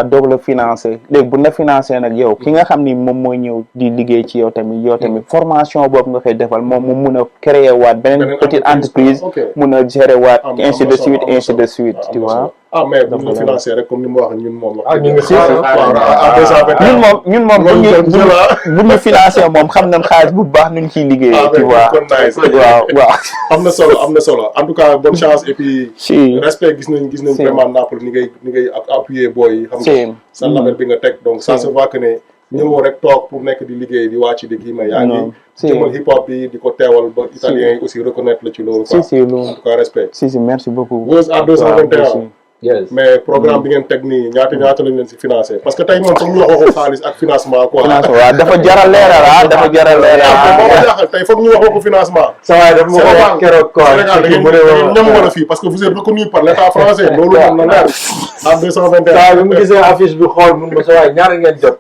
doog la financer léegi bu na financer nag yow ki nga xam ni moom mooy ñëw di liggéey ci yow tamit formation boobu nga koy defal moom mu mun a créer waat beneen petite entreprise mun a gérer waat ainsi de suite tu vois mais bu ñu financé rek comme ni mu wax ñun moom ñun moom bu ñu financé moom xam nañ xaalis bu baax nuñ ciy liggéey tu vois waaw am na solo en tout cas bonne chance et puis respect gis nañ vraiment Naples ni ngay appuyer booy yi xam nga sa label bi nga teg donc ça se voit que ne ñëwoo rek toog pour nekk di liggéey di wàcc di kii mais yaa ngi jëmal hip hop bi di ko teewal ba italien yi aussi reconnaître la ci loolu quoi en tout cas respect merci beaucoup Weuz à 221 mais programme bi ngeen teg nii ñaata lañ leen si financé parce que tey moom foog ñu wax waxu xaalis ak financement quoi. waaw dafa jaral leeral jaaxal tey foog ñu wax waxu financement. sa waay dafa ma ko wax keroog quoi Sénégal da ngeen ñam wala fii parce que vous êtes reconnu par l'état français loolu moom na leer à 221. saa bi mu gisee affiche bi xool mun ma sa waay ñaar ngeen jot.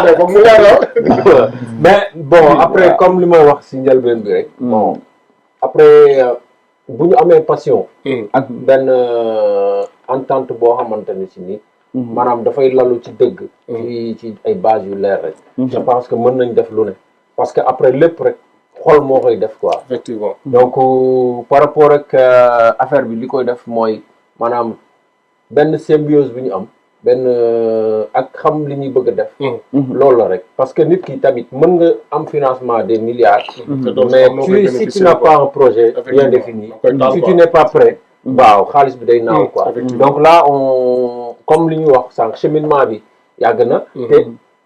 mais foog mu leer mais bon après comme li may wax si njëlbeen bi rek. bon après. bu ñu amee passion ak benn entente boo xamante ni si ni maanaam dafay lalu ci dëgg ci ay base yu leer rek je pense que mën nañ def lu ne parce que après lépp rek xol moo koy def quoi effectivement donc par rapport ak affaire bi li koy def mooy maanaam benn symbiose bi ñu am benn ak xam li ñuy bëgg a def loolu la rek parce que nit ki tamit mën nga am financement des milliards mais si tu n'as pas un projet bien défini si tu n'es pas prêt waaw xaalis bi day naaw quoi donc là on comme li ñu wax sànq cheminement bi yàgg na te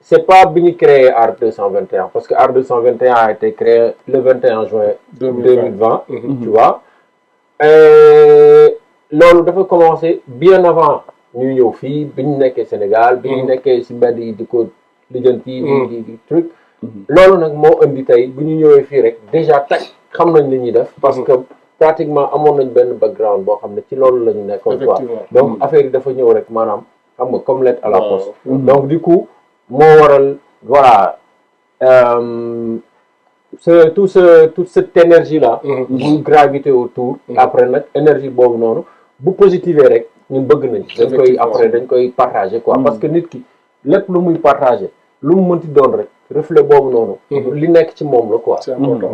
c'est pas bi ñu créé Art 221 parce que Art 221 a été créé le 21 juin 2020 tu vois loolu dafa commencé bien avant ñu ñëw fii bi ñu nekkee Sénégal bi ñu nekkee si mbedd yi di ko lijjanti di truc loolu nag moo indi tey bu ñu ñëwee fii rek déjà teg xam nañ li ñuy def parce que pratiquement amoon nañ benn background boo xam ne ci loolu la ñu nekkoon quoi donc affaire yi dafa ñëw rek maanaam xam nga comme lettre à la poste donc du coup moo waral voilà toute cette énergie là bu gravité autour après nag énergie boobu noonu bu positiver rek ñun bëgg nañ dañ koy après dañ koy partager quoi parce que nit ki lépp lu muy partager lu mu mënti doon rek reflet boobu noonu li nekk ci moom la quoi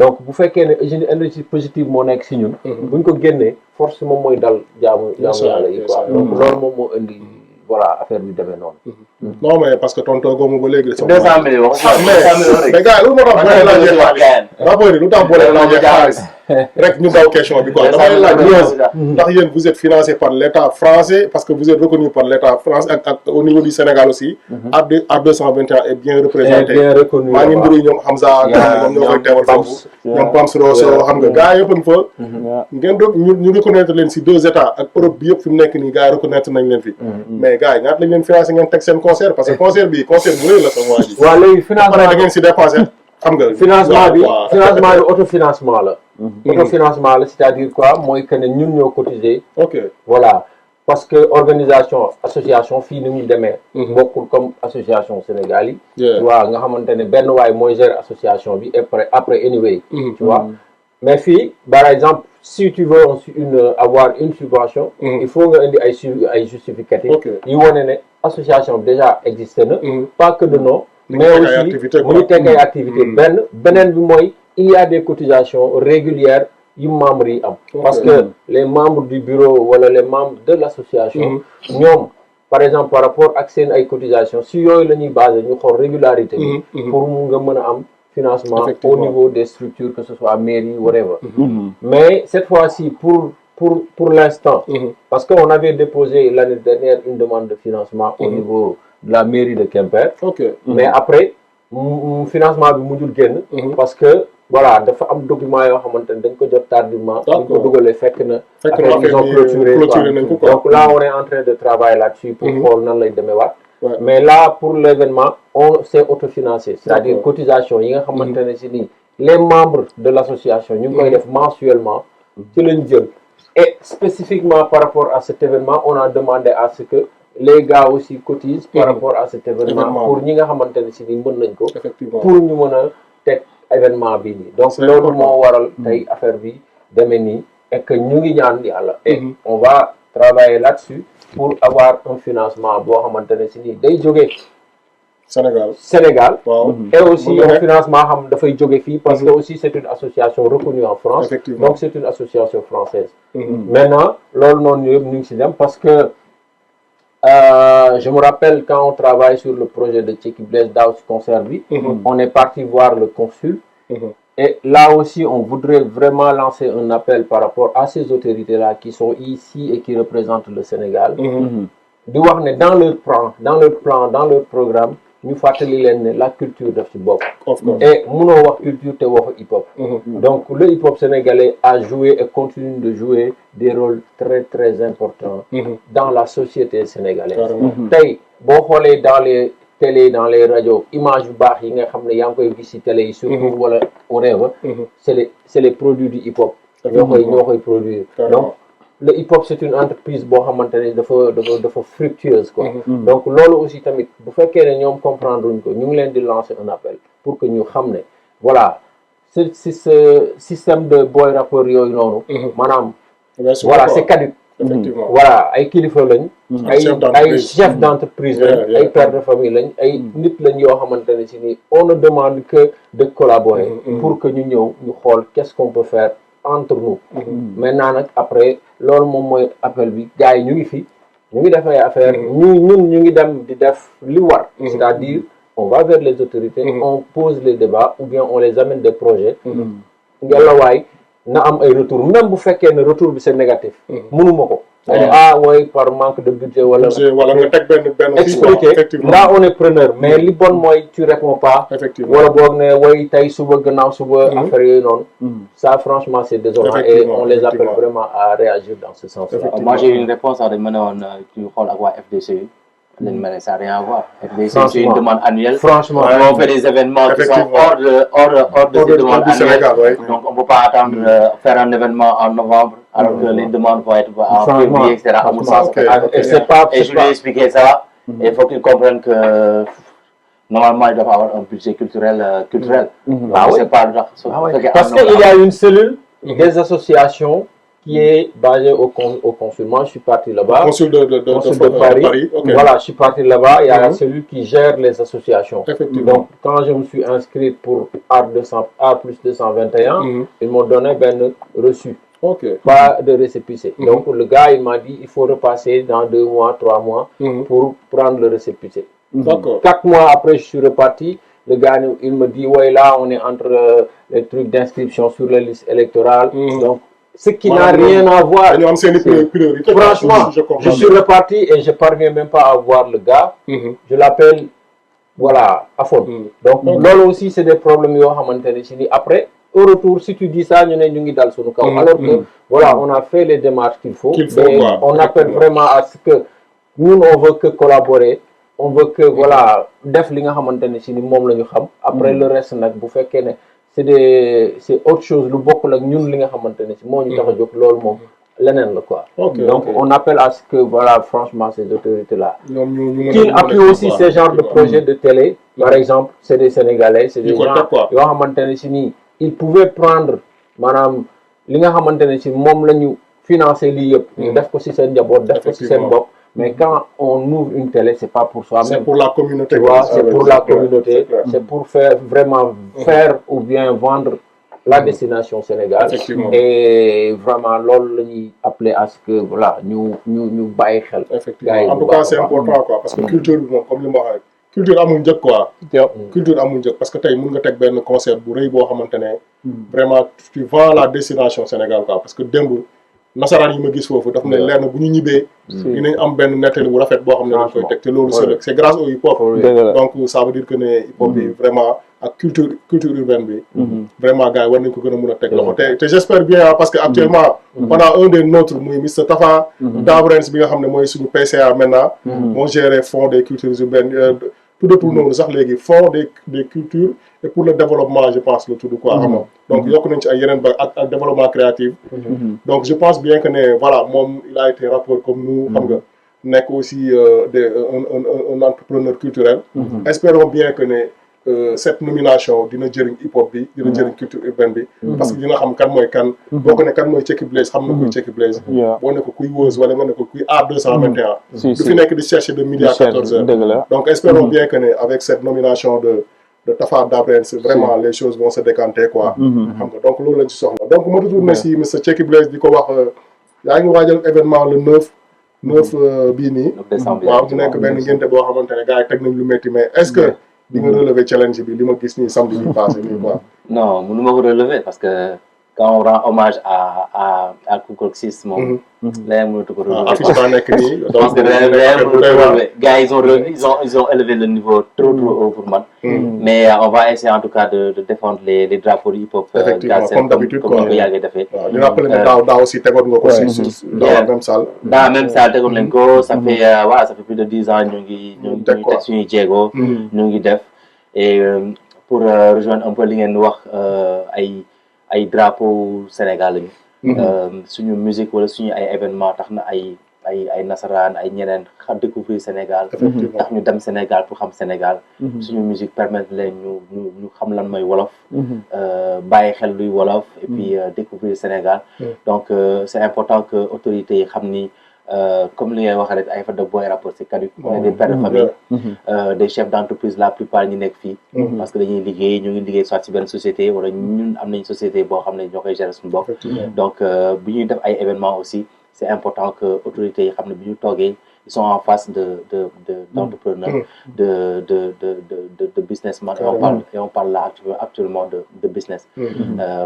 donc bu fekkee ne énergie positive moo nekk si ñun buñ ko génnee force moom mooy dal jaamu yàlla yi quoi donc loolu moom moo indi voilà affaire bi demee noonu non mais parce que tonton goomu ba léegi 200 millions mais gars yi lu moo tax boo leen laajee xaalis rapport yi lu tax boo leen laajee xaalis rek ñu daw question bi quoi damay laaj ndax yéen vous êtes financé par l'état français parce que vous êtes reconnu par l'état français ak au niveau du Sénégal aussi Art 221 est bien représenté maa ngi mbiri ñoom Hamza moom ñoo koy teewal foofu ñoom Pams Rosso xam nga gars yëpp fa ngeen doog ñu reconnaître leen si 2 états ak Europe bi yëpp fi mu nekk nii gars yi reconnaître nañ leen fi mais gars yi ñaata lañ leen financé ngeen teg seen concert parce que concert bi concert bu rëy la sama waa ji waaw léegi financement da ngeen si dépensé xam nga financement bi autofinancement la autofinancement la c'est-à-dire quoi mooy que ne ñun ñoo cotiser voilà parce que organisation association fii ni muy demee bokkul comme association Sénégal yi tu vois nga xamante ne benn waay mooy gérer association bi et après anyway tu vois mais fii par exemple si tu veux avoir une subvention il faut nga indi ay justificatif yi wane ne association bi déjà existé na pas que de nom mais aussi mu ngi teg ay activité beneen bi mooy il y a des cotisations régulières yu membres yi am parce que les membres du bureau wala les membres de l'association ñoom par exemple par rapport ak seen ay cotisations si yooyu la ñuy basé ñu xool régularité bi pour mu nga mën a am financement au niveau des structures que ce soit mairie whatever mais cette fois-ci pour l'instant parce qu'on avait déposé l'année dernière une demande de financement au niveau de la mairie de Quimper mais après financement bi mujjul génn parce que voilà dafa am document yoo xamante ne dañ ko jot tardivement. dañ ko dugalee fekk na. fekk affaire na ils ont clôturé nañ ko quoi. donc là on est en train de travailler là-dessus pour xool nan lay demee waat. mais là pour l'événement on s'est autofinancé. c'est-à-dire cotisation yi nga xamante ne si nii les membres de l'association ñu ngi koy def mensuellement. ci lañ jël et spécifiquement par rapport à cet événement on a demandé à ce que les gars aussi cotisent par rapport à cet événement pour ñi nga xamante ne si nii mën nañ ko. pour ñu mën a teg événement bi nii donc loolu moo waral tey affaire bi demee nii et que ñu ngi ñaan yàlla et on va travailler là-dessus pour avoir un financement boo xamante ne si nii day jógee Sénégal et aussi un financement xam dafay jóge fii parce que aussi c'est une association reconnue en France donc c'est une association française maintenant loolu noonu yëpp ñu ngi si dem parce que je me rappelle quand on travaille sur le projet de Tchéki Blaise daaw si concert bi on est parti voir le consul et là aussi on voudrait vraiment lancer un appel par rapport à ces autorités-là qui sont ici et qui représentent le Sénégal di wax ne dans leur plan dans leur programme ñu fàttali leen ne la culture daf ci bokk et mënoo wax culture te waxu hip-hop donc le hip-hop sénégalais a joué et continue de jouer des rôles très très importants dans la société sénégalaise tey boo xoolee dans les télé dans les radios image yu baax yi nga xam ne yaa ngi koy gis ci télé yi surtout wala whatever c'est les produits du hip-hop ñoo koy produire donc le hip-hop c'est une entreprise boo xamante ne dafa fructueuse quoi donc loolu aussi tamit bu fekkee ne ñoom comprendre uñ ko ñu ngi leen di lancer un appel pour que ñu xam ne voilà si ce système de boy rappeur yooyu noonu maanaam voilà c'est caduc voilà ay kilifa lañ ay chef d'entreprise lañ ay père de famille lañ ay nit lañ yoo xamante ne si nii on ne demande que de collaborer pour que ñu ñëw ñu xool qu'est-ce qu'on peut faire entre nous maintenant nag après loolu moom mooy appel bi gars yi ñu ngi fi ñu ngi def ay affaire ñu ngi dem di def li war c'est-à-dire on va vers les autorités on pose les débats ou bien on les amène des projets ngelawaay na am ay retour même bu fekkee ne retour bi c'est négatif mënuma ko oui par manque de budget wala nga teg benn expliquer là on est preneur mais li bon mooy tu réponds pas wala boog ne way tey suba gannaaw suba affaire yooyu noonu ça franchement c'est désolant et on les appelle vraiment à réagir dans ce sens-là. Moi j'ai une réponse à demain on tu xool ak waa FDC ça n'a rien à voir. FDC c'est une demande annuelle. Franchement, on fait des événements qui sont hors de ces demandes annuelles. Donc on ne peut pas attendre faire un événement en novembre alors que les demandes vont être en février, etc. Et je lui ai expliqué ça. Et il faut qu'ils comprennent que normalement ils doivent avoir un budget culturel. Parce qu'il y a une cellule des associations qui est basé au consul. Moi, je suis parti là-bas. Consul de Paris. Okay. Voilà, je suis parti là-bas. Il y a celui qui gère les associations. Donc, quand je me suis inscrit pour Art plus 221, ils m'ont donné un reçu. Pas de récépissé. Donc, le gars, il m'a dit, il faut repasser dans 2 mois, 3 mois pour prendre le récépissé. 4 mois après, je suis reparti. Le gars, il me dit, ouais, là, on est entre les trucs d'inscription sur les listes électorales. Donc, ce qui n'a rien à voir. Franchement, je suis reparti et je ne parviens même pas à voir le gars. Je l'appelle, voilà, à fond. Donc, là aussi, c'est des problèmes. Après, au retour, si tu dis ça, nous sommes dans le cas. Alors que, voilà, on a fait les démarches qu'il faut. On appelle vraiment à ce que nous, on veut que collaborer. On veut que, voilà, def li nga xamantene ci ni mom lañu xam. Après le reste nak bu fekké né c'est autre chose lu bokul ak ñun li nga xamantene ci mo ñu taxa jog lool mom lenen la quoi. Donc on appelle à ce que voilà franchement ces autorités là qui appuient aussi ces genres de projets de télé par exemple c'est des Sénégalais c'est des gens yo xamantene ci ni ils pouvaient prendre manam li nga xamantene ci mom lañu financer li yépp ñu def ko ci sen njabot def ko ci sen bop. Mais quand on ouvre une télé, c'est pas pour soi-même. C'est pour la communauté. Tu vois, c'est pour la communauté. C'est pour faire vraiment faire ou bien vendre la destination Sénégal. Et vraiment, l'on appelé à ce que voilà, nous baillons. Effectivement. En tout cas, c'est important quoi, parce que culture, comme le mot, culture amul jëk quoi. Culture amul jëk parce que tay mën nga tek ben concert bu reuy bo xamantene vraiment tu vends la destination Sénégal quoi parce que demb nasaraan yi ma gis foofu daf ne leer na bu ñu ñibbee dinañ am benn nettali bu rafet boo xam ne dañ koy teg te loolu c'est grâce au hip hop donc ça veut dire que ne hip hop bi vraiment ak culture urbaine bi. Vraiment gars yi war nañ ko gën a mën a teg loxo te j'espère bien parce que actuellement. pendant un des nôtres muy Mr Tafa. Dabrens bi nga xam ne mooy suñu PCA maintenant. moo géré fonds des cultures urbaines tuddatul noonu sax léegi fonds des cultures et pour le développement je pense le tudd quoi xam nga donc yokk nañ ci ay yeneen ba ak développement créatif. donc je pense bien que ne voilà moom il a été rapport comme nous xam nga nekk aussi un entrepreneur culturel. Espérons bien que ne. Cette nomination dina jëriñ hip hop bi dina jëriñ culture urbaine bi parce que dina xam kan mooy kan boo ko ne kan mooy Ceki Blaze xam na kuy Ceki Blaze boo ne ko kuy Woz wala nga ne ko kuy A221 du fi nekk di chercher de midi à 14h donc espérons bien que ne avec cette nomination de Tafa Dabrens vraiment les choses vont se décanter quoi xam nga donc loolu lañ ci soxla donc ma retourné si Mr Ceki Blaze di ko wax yaa ngi waajal événement le 9 bii nii waaw mu nekk benn ngénte boo xamante ne gars yi teg nañ lu métti mais est-ce que di nga relever challenge bi li ma gis nii samedi bi passé nii quoi. Non mënu ma ko relever parce que quand on rend hommage à Koukouxis moom. leneen mënatu ko relever. affiche baa nekk nii. je pense que leneen mënatu ko relever. gars ils ont élevé le niveau trop haut pour man. mais on va essayer en tout cas de défendre les drapeaux du hip-hop. effectivement comme d'habitude quoi comme ni ko yàggee defee. waaw di rappeler ne daaw aussi tegoon nga ko si dans la même salle. dans la même salle tegoon nañ ko ça fait voilà ça fait plus de 10 ans ñu ngi teg suñuy jéego. ñu ngi def et pour rejoindre un peu li ngeen wax ay drapeau Sénégal lañu. suñu musique wala suñu ay événement tax na ay nasaraan ay ñeneen découvrir Sénégal. tax ñu dem Sénégal pour xam Sénégal. suñu musique permettre leen ñu xam lan mooy wolof. bàyyi xel luy wolof. et puis découvrir Sénégal. donc c'est important que autorités yi xam ni comme li ngay wax rek ay fa de boy rapport c'est caduc. on est des pères de famille. des chefs d'entreprise la plupart ñi nekk fii. parce que dañuy liggéey ñu ngi liggéey soit ci benn société wala ñun am nañ société boo xam ne ñoo koy gérer suñu bopp. donc bu ñuy def ay événements aussi. c'est important que autorités yi xam ne bi ñu toogee ils sont en face d'entrepreneurs, de businessmen et on parle là actuellement de business.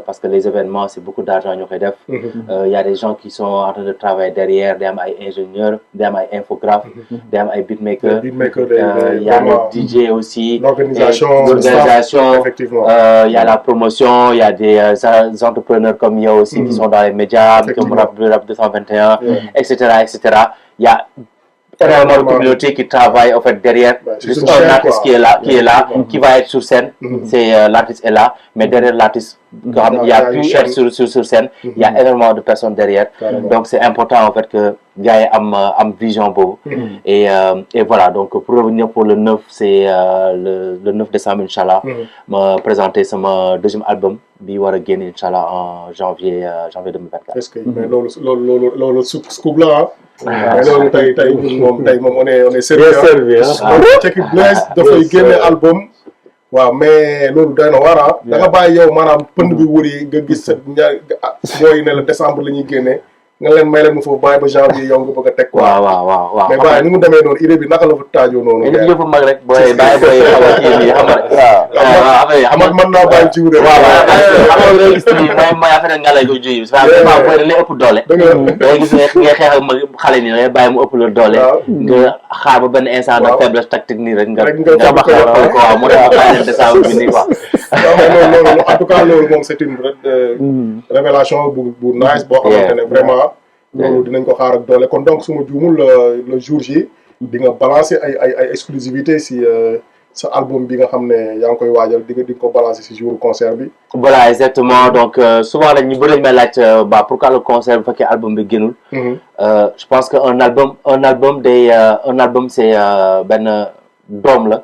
Parce que les événements c'est beaucoup d'argent ñu koy def. Il y a des gens qui sont en train de travailler derrière, des ingénieurs, des infographes, des beatmakers. Il y a le DJ aussi. L'organisation. Effectivement. Il y a la promotion, il y a des entrepreneurs comme yo aussi qui sont dans les médias, comme Rap 221, etc., etc. Il y a énormément de communautés qui travaillent en fait derrière. Juste un artiste qui est là, qui va être sur scène. C'est l'artiste est là, mais derrière l'artiste, il y a pu être sur scène. Il y a énormément de personnes derrière. Donc c'est important en fait que gars yi am vision beau. Et voilà, donc pour revenir pour le 9, c'est le 9 décembre inchallah, me présenter mon deuxième album bi war a génn inchallah en janvier 2024. Est-ce que mais loolu scoop là mais loolu tey moom on est servi. Ceki Blaze dafay génne album. waaw mais loolu doy na waar da nga bàyyi yow maanaam pënd bi wuri nga gis sa ñaar booy ne la décembre la ñuy génne nga leen may leen mu foofu bàyyi ba janvier yow nga bëgg a teg quoi. waaw mais bàyyi ni mu demee noonu idée bi naka la fa taajoo noonu. mais yëpp mag rek booy bàyyi booy xaw a kii nii xam nga. mën naa bàyyi jiw de. waaw gis ni mooy affaire nga lay ko jiw parce que vraiment booy dañ lay ëpp doole. da gis ngay xeex ak xale nii ngay bàyyi mu ëpp la doole. nga xaar ba benn instant de faiblesse tactique nii rek nga ba xeex ko waaw mu def bàyyi leen décembre bi nii quoi. loolu en tout cas loolu moom c'est une révélation bu nice boo xamante ne vraiment. loolu dinañ ko xaar ak doole kon donc suma juumul le jour J di nga balancer ay exclusivité si sa album bi nga xam ne yaa ngi koy waajal di nga ko balancer si jour concert bi. voilà exactement donc souvent nag ñu bëri lañ may laaj pourquoi le concert bu fekkee album bi génnul. je pense que un album c'est benn doom la.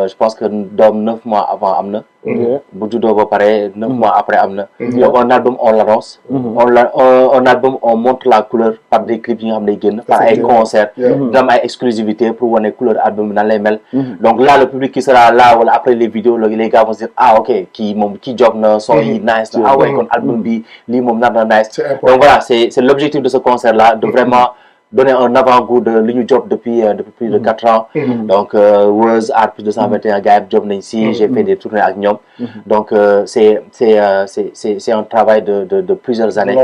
je pense que doom 9 mois avant am na. bu juddoo ba pare 9 mois après am na. donc un album on l'annonce. un album on montre la couleur par des clips yi nga xam ne day génn. par ay concerts. dina am ay exclusivité pour wane couleur album bi nan lay mel. donc là le public qui sera là wala après les vidéos les gars vont se dire ah ok kii job na son yi nice na ah ouais kon album bi lii moom nar na nice. donc voilà c'est l'objectif de ce concert là de vraiment donner un avant-goût de li ñu job depuis plus de 4 ans. Donc Woz Art Plus 221 gars yi job nañ si. J'ai fait des tournées ak ñoom. Donc c'est un travail de plusieurs années.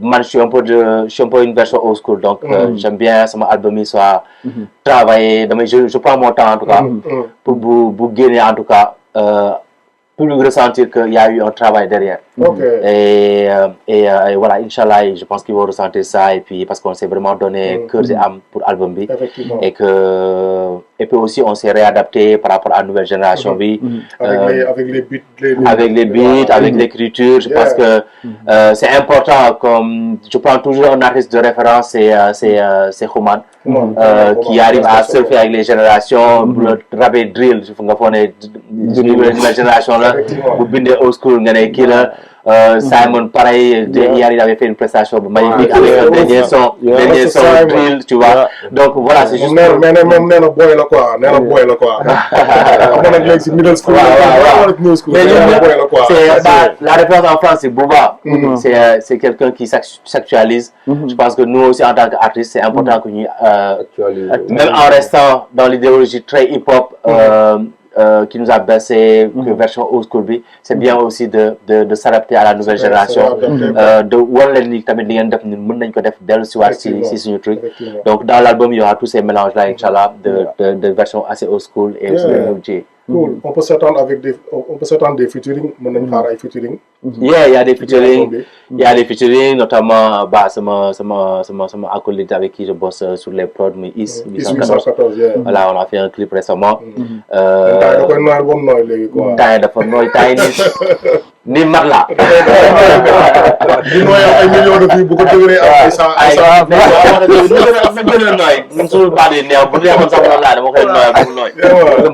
Man je suis un peu une version old school, donc j'aime bien sama album yi soit travailler. Je prends mon temps en tout cas pour bu génne en tout cas pour ressentir qu'il y a eu un travail derrière. Et voilà, Inch'Allah, je pense qu'ils vont ressentir ça, et puis parce qu'on s'est vraiment donné cœur et âme pour l'album B, et puis aussi on s'est réadapté par rapport à la nouvelle génération B, avec les beats, avec l'écriture. Je pense que c'est important. Comme je prends toujours un artiste de référence, c'est Khuman, qui arrive à surfer avec les générations, rapper drill, je pense nouvelle génération là, vous bindez old school, Simon pareil, hier il avait fait une prestation magnifique avec un dernier son drill, tu vois. Donc voilà, c'est juste même boy là quoi, la référence en France c'est Booba. C'est quelqu'un qui s'actualise. Je pense que nous aussi en tant qu'artistes c'est important que nous même en restant dans l'idéologie très hip-hop qui nous a baissé, que version old school bi, c'est bien aussi de s'adapter à la nouvelle génération, de wan leen ni tamit li ngeen def ñun mën nañ ko def dellu si waat si suñu truc. Donc dans l'album il y aura tous ces mélanges là, inchallah, de versions assez old school et aussi de new J. Cool. On peut s'attendre des featuring, mën nañ xaar ay featuring. Yeah, il y a des featuring, notamment sama acolyte avec qui je bosse sur les prods, mais Is 814. Voilà, on a fait un clip récemment. Taille dafa nooy taille ni mag la. Di nooy ay millions de vues bu ko dëgëree ay musul ba di neew bu neexoon sax la dama koy nooy bu nooy.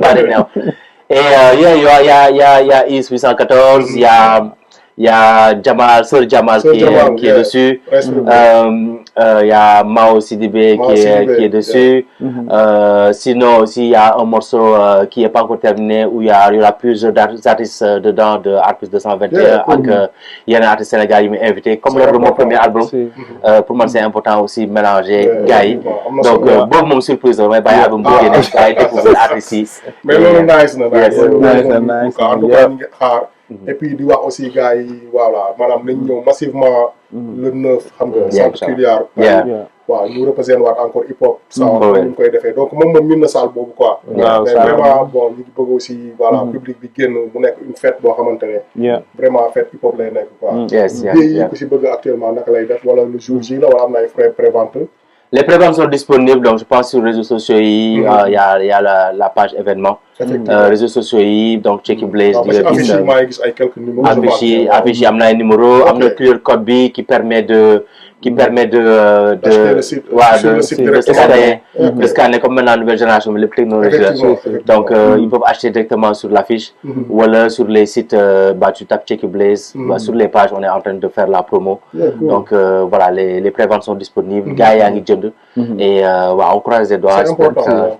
Ba di neew. Et il y a Is 814, il y a Jamal, Sir Jamal qui est dessus. Il y a Mao Sidibé qui est dessus. Sinon aussi il y a un morceau qui n'est pas encore terminé où il y aura plusieurs artistes dedans de Art Plus 221 avec il y a un artiste sénégalais qui m'a invité comme lors de mon premier album. Pour moi c'est important aussi mélanger gars yi. Donc boobu moom surprise la may bàyyi album bu génne ay découvrir artistes yi. Mais loolu nice na et puis di wax aussi gars yi voilà maanaam nañ ñëw massivement le 9 xam nga centre Kiliar waaw ñu représenté waat encore hip hop ça ñu koy defee donc moom min na salle boobu quoi mais vraiment bon ñu ngi bëgg aussi voilà public bi génn mu nekk une fête boo xamante ne vraiment fête hip hop lay nekk quoi yi ku si bëgg actuellement naka lay def wala le jour J la wala am na ay frais prévente. Les préventes sont disponibles, donc je pense sur les réseaux sociaux, il y a la page événement. Réseaux sociaux, donc Checky Blaze, affiche il y a un numéro, un QR code qui permet de scanner comme maintenant la nouvelle génération, mais les technologies. Donc ils peuvent acheter directement sur l'affiche ou alors sur les sites, tu tapes Checky Blaze, sur les pages on est en train de faire la promo. Donc voilà, les préventes sont disponibles, gars et on croise les doigts, je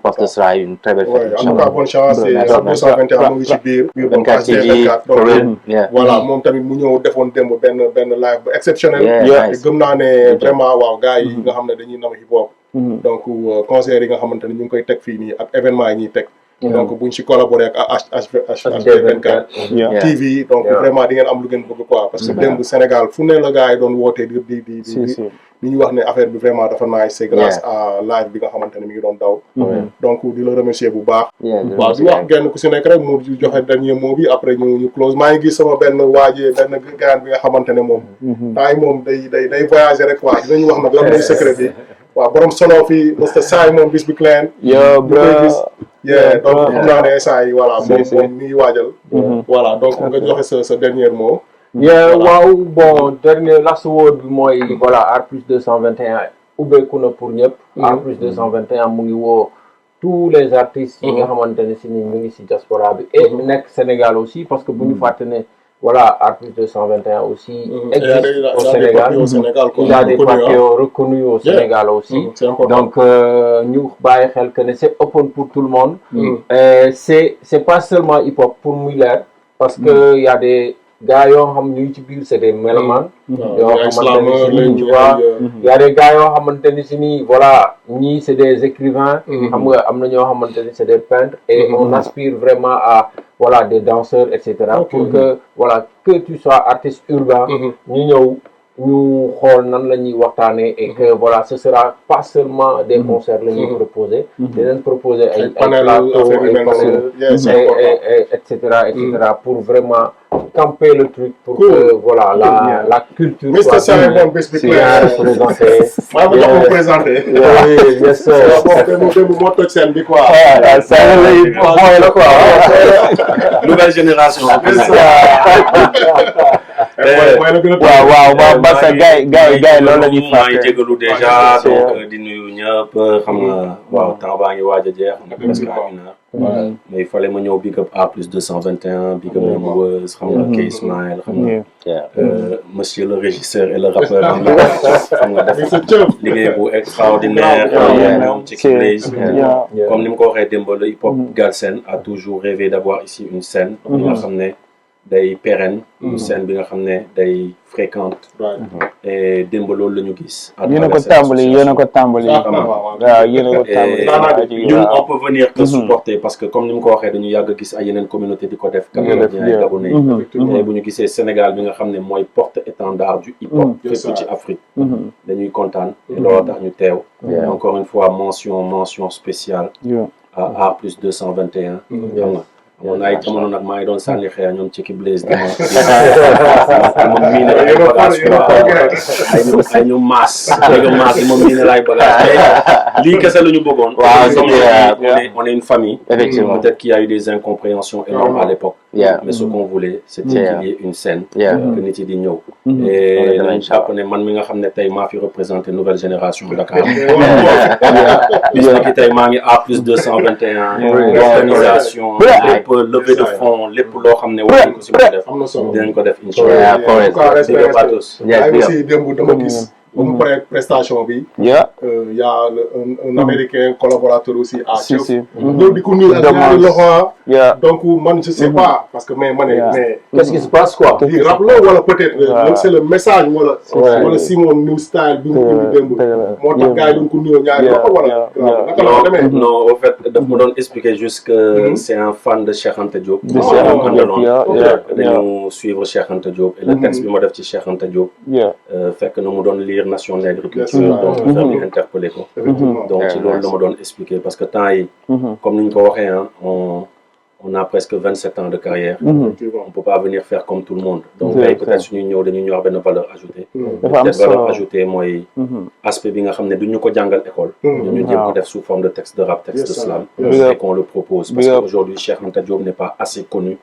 pense que ce sera une très belle fête. En tout cas, bonne chance, c'est 221 mu ngi ci biir 24 TV, voilà moom tamit mu ñëw defoon démb benn live bu exceptionnel te gëm naa ne vraiment waaw gars yi nga xam ne dañuy nam hip hop donc concert yi nga xamante ne ñu ngi koy teg fii nii ak événement yi ñuy teg donc buñ ci collaborer ak HD24 TV donc vraiment di ngeen am lu ngeen bëgg quoi parce que démb Sénégal fu ne la gars yi doon wootee di li ñu wax ne affaire bi vraiment dafa nice c'est grâce à live bi nga xamante ne mi ngi doon daw donc di la remercier bu baax waaw di wax genn ku si nekk rek mu joxe dernier mot bi après ñu close maa ngi gis sama benn waajee benn gaan bi nga xamante ne moom temps yi moom day voyager rek quoi dinañu wax nag lan mooy secret bi waaw borom sono fii Mr Saay moom bis bi clan donc xam naa ne saa yi voilà moom mi ngi waajal voilà donc nga joxe sa dernier mot. waaw bon dernier last word bi mooy voilà Art Plus 221 ubbeeku na pour ñëpp. Art Plus 221 mu ngi woo tous les artistes yi nga xamante ne si ñu ngi si diaspora bi et nekk Sénégal aussi parce que bu ñu fàtte ne voilà Art Plus 221 aussi existe au Sénégal. Il y a des parties reconnus au Sénégal aussi. Donc ñu bàyyi xel que ne c'est open pour tout le monde. C'est pas seulement hip hop pour muy leer parce que il y a des gars yoo xam ñu ngi ci biir c'est des mélomanes yoo xamante ni si nii tu vois y a des gars yoo xamante ni si nii voilà ñii c'est des écrivains xam nga am na ñoo xamante ni c'est des peintres et on aspire vraiment à voilà des danseurs etc pour que voilà que tu sois artiste urbain ñu ñëw ñu xool nan la ñuy waxtaanee et que voilà ce sera pas seulement des concerts la ñuy proposer dinañ proposer ay plateaux et cetera pour vraiment camper le truc pour que voilà la culture Mr. Salimon bés bi bien représentée maa ma jox ko présenté oui yes sir démb moo toj scène bi quoi ça lay mooy la quoi nouvelle génération waaw parce que gars loolu la ñuy maa ngi jégalu déjà donc di nuyu ñëpp xam nga waaw temps baa ngi waaj a jeex on est presque à 1 heure mais il fallait ma ñëw big up A plus 221 big up ñoom Weuz xam nga Kay Ismaël xam nga monsieur le régisseur et le rappeur xam nga def liggéey bu extraordinaire ñoom ci Blaze comme ni mu ko waxee démb le hip hop Galsen a toujours rêvé d'avoir ici une scène bi nga xam ne day pérenne une scène bi nga xam ne day fréquente et démb loolu la ñu gis yéen a ko tàmbali waaw yéen a ko tàmbali ñun on peut venir que supporter parce que comme ni mu ko waxee dañu yàgg gis ay yeneen communauté di ko def Camerounais ay Gabonais yi bu ñu gisee Sénégal bi nga xam ne mooy porte-étendard du hip hop fépp ci Afrique dañuy kontaan et loolu tax ñu teew encore une fois mention spéciale à Art plus 221 xam nga amoon na ay jamono nag maa ngi doon sànni xeer ñoom ci Blaze dama miine ay bagage ay ñu maas yi ma miine laay bagage lii kese la ñu bëggoon on est une famille peut-être qu'il y a eu des incompréhensions énormes à l'époque mais ce qu'on voulait c'était qu'il y ait une scène que nit yi di ñëw et nañ jàpp ne man mi nga xam ne tey maa fi représenté nouvelle génération Dakar bis na ki tey maa ngi A plus 221 organisation lépp levée de fonds lépp loo xam ne war nañ ko si mën a def dinañ ko def inchallah aussi démb dama gis ba mu paree prestation bi y a un américain collaborateur aussi à Thiès ñëw di ko nuyu ak ñaari loxo donc man je sais pas parce que mais qu'est-ce qui se passe quoi di rap la wala peut-être c'est le message wala Simon New Style bi nga indi démb moo tax gars yi duñ ko nuyoo ñaari loxo wala naka la demee non au fait daf ma doon expliquer juste que c'est un fan de Cheikh Anta Diop dañu suivre Cheikh Anta Diop et le texte bi ma def ci Cheikh Anta Diop fekk na mu doon lire Nation de l'agriculture donc faire bi interpeller ko donc ci loolu la ma doon expliquer parce que temps yi comme ni ñu ko waxee on a presque 27 ans de carrière on peut pas venir faire comme tout le monde donc tey peut-être suñuy ñëw dañuy ñëw benn valeur ajoutée peut-être valeur ajoutée mooy aspect bi nga xam ne duñ ñu ko jàngal école ñu jéem ko def sous forme de texte de rap texte de slam et qu'on le propose parce qu'aujourd'hui Cheikh Anta Diop n'est pas assez connu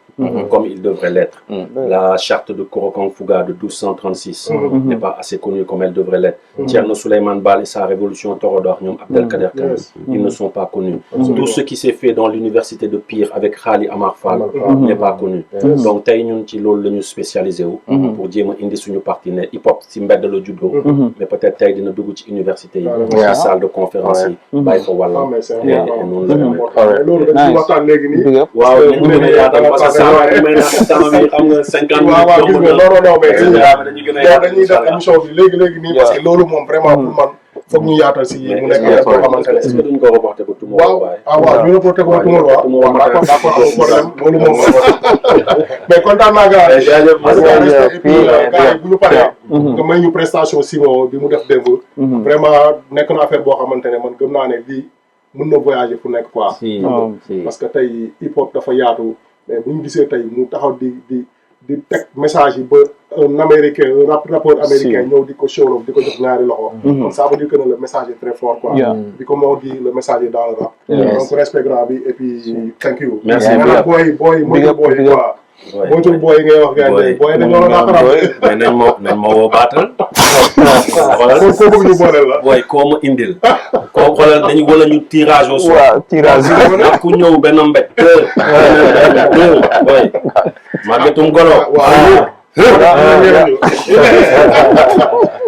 comme il devrait l'être la charte de Korokang Fouga de 1236 n'est pas assez connue comme elle devrait l'être Thierno Souleymane Baal et sa révolution Torodor ñoom Abdelkader Kane ils ne sont pas connus tout ce qui s'est fait dans l'université de Pire avec Ali Amar Fall n'est pas connu donc tey ñun ci loolu la ñu spécialisé wu pour jéem a indi suñu partenaire hip hop si mbedd la juddoo mais peut-être tey dina dugg ci université yi ci salle de conférence yi bàyyi fa wàllam et noonu la demee loolu dañ ci waxtaan léegi nii waaw ñu mën a yaatal parce que sama may na temps bi xam nga 50 waaw gis nga non mais dañuy gën a yaatal dañuy def émission bi léegi nii parce que loolu moom vraiment pour man foog ñu yaatal si mu nekk def boo xamante ne est-ce que duñ ko reporté ba tomorrow waaw ñu reporté ko tomorrow waaw d'accord problème loolu moom mais kontaan naa gars et puis gars yi bu ñu paree nga may ñu prestation Simon bi mu def démb vraiment nekk na affaire boo xamante ne man gëm naa ne lii mën na voyager fu nekk quoi parce que tey hip hop dafa yaatu mais bu ñu gisee tey mu taxaw di teg message yi ba un américain un rappeur américain ñëw di ko showroom di ko jox ñaari loxo donc ça veut dire que le message est très fort quoi bi comme on dit le message est dans le rap donc respect grand bi et puis thank you merci booy quoi moytul booy yi ngay wax gars yi booy dañoo la xaram mais nañ ma woo baatal koo bëgg ñu booleel la booy koo ma indil koo xoolal dañu wala ñu tirage au sort ak ku ñëw benn mbéj booy màggetum golo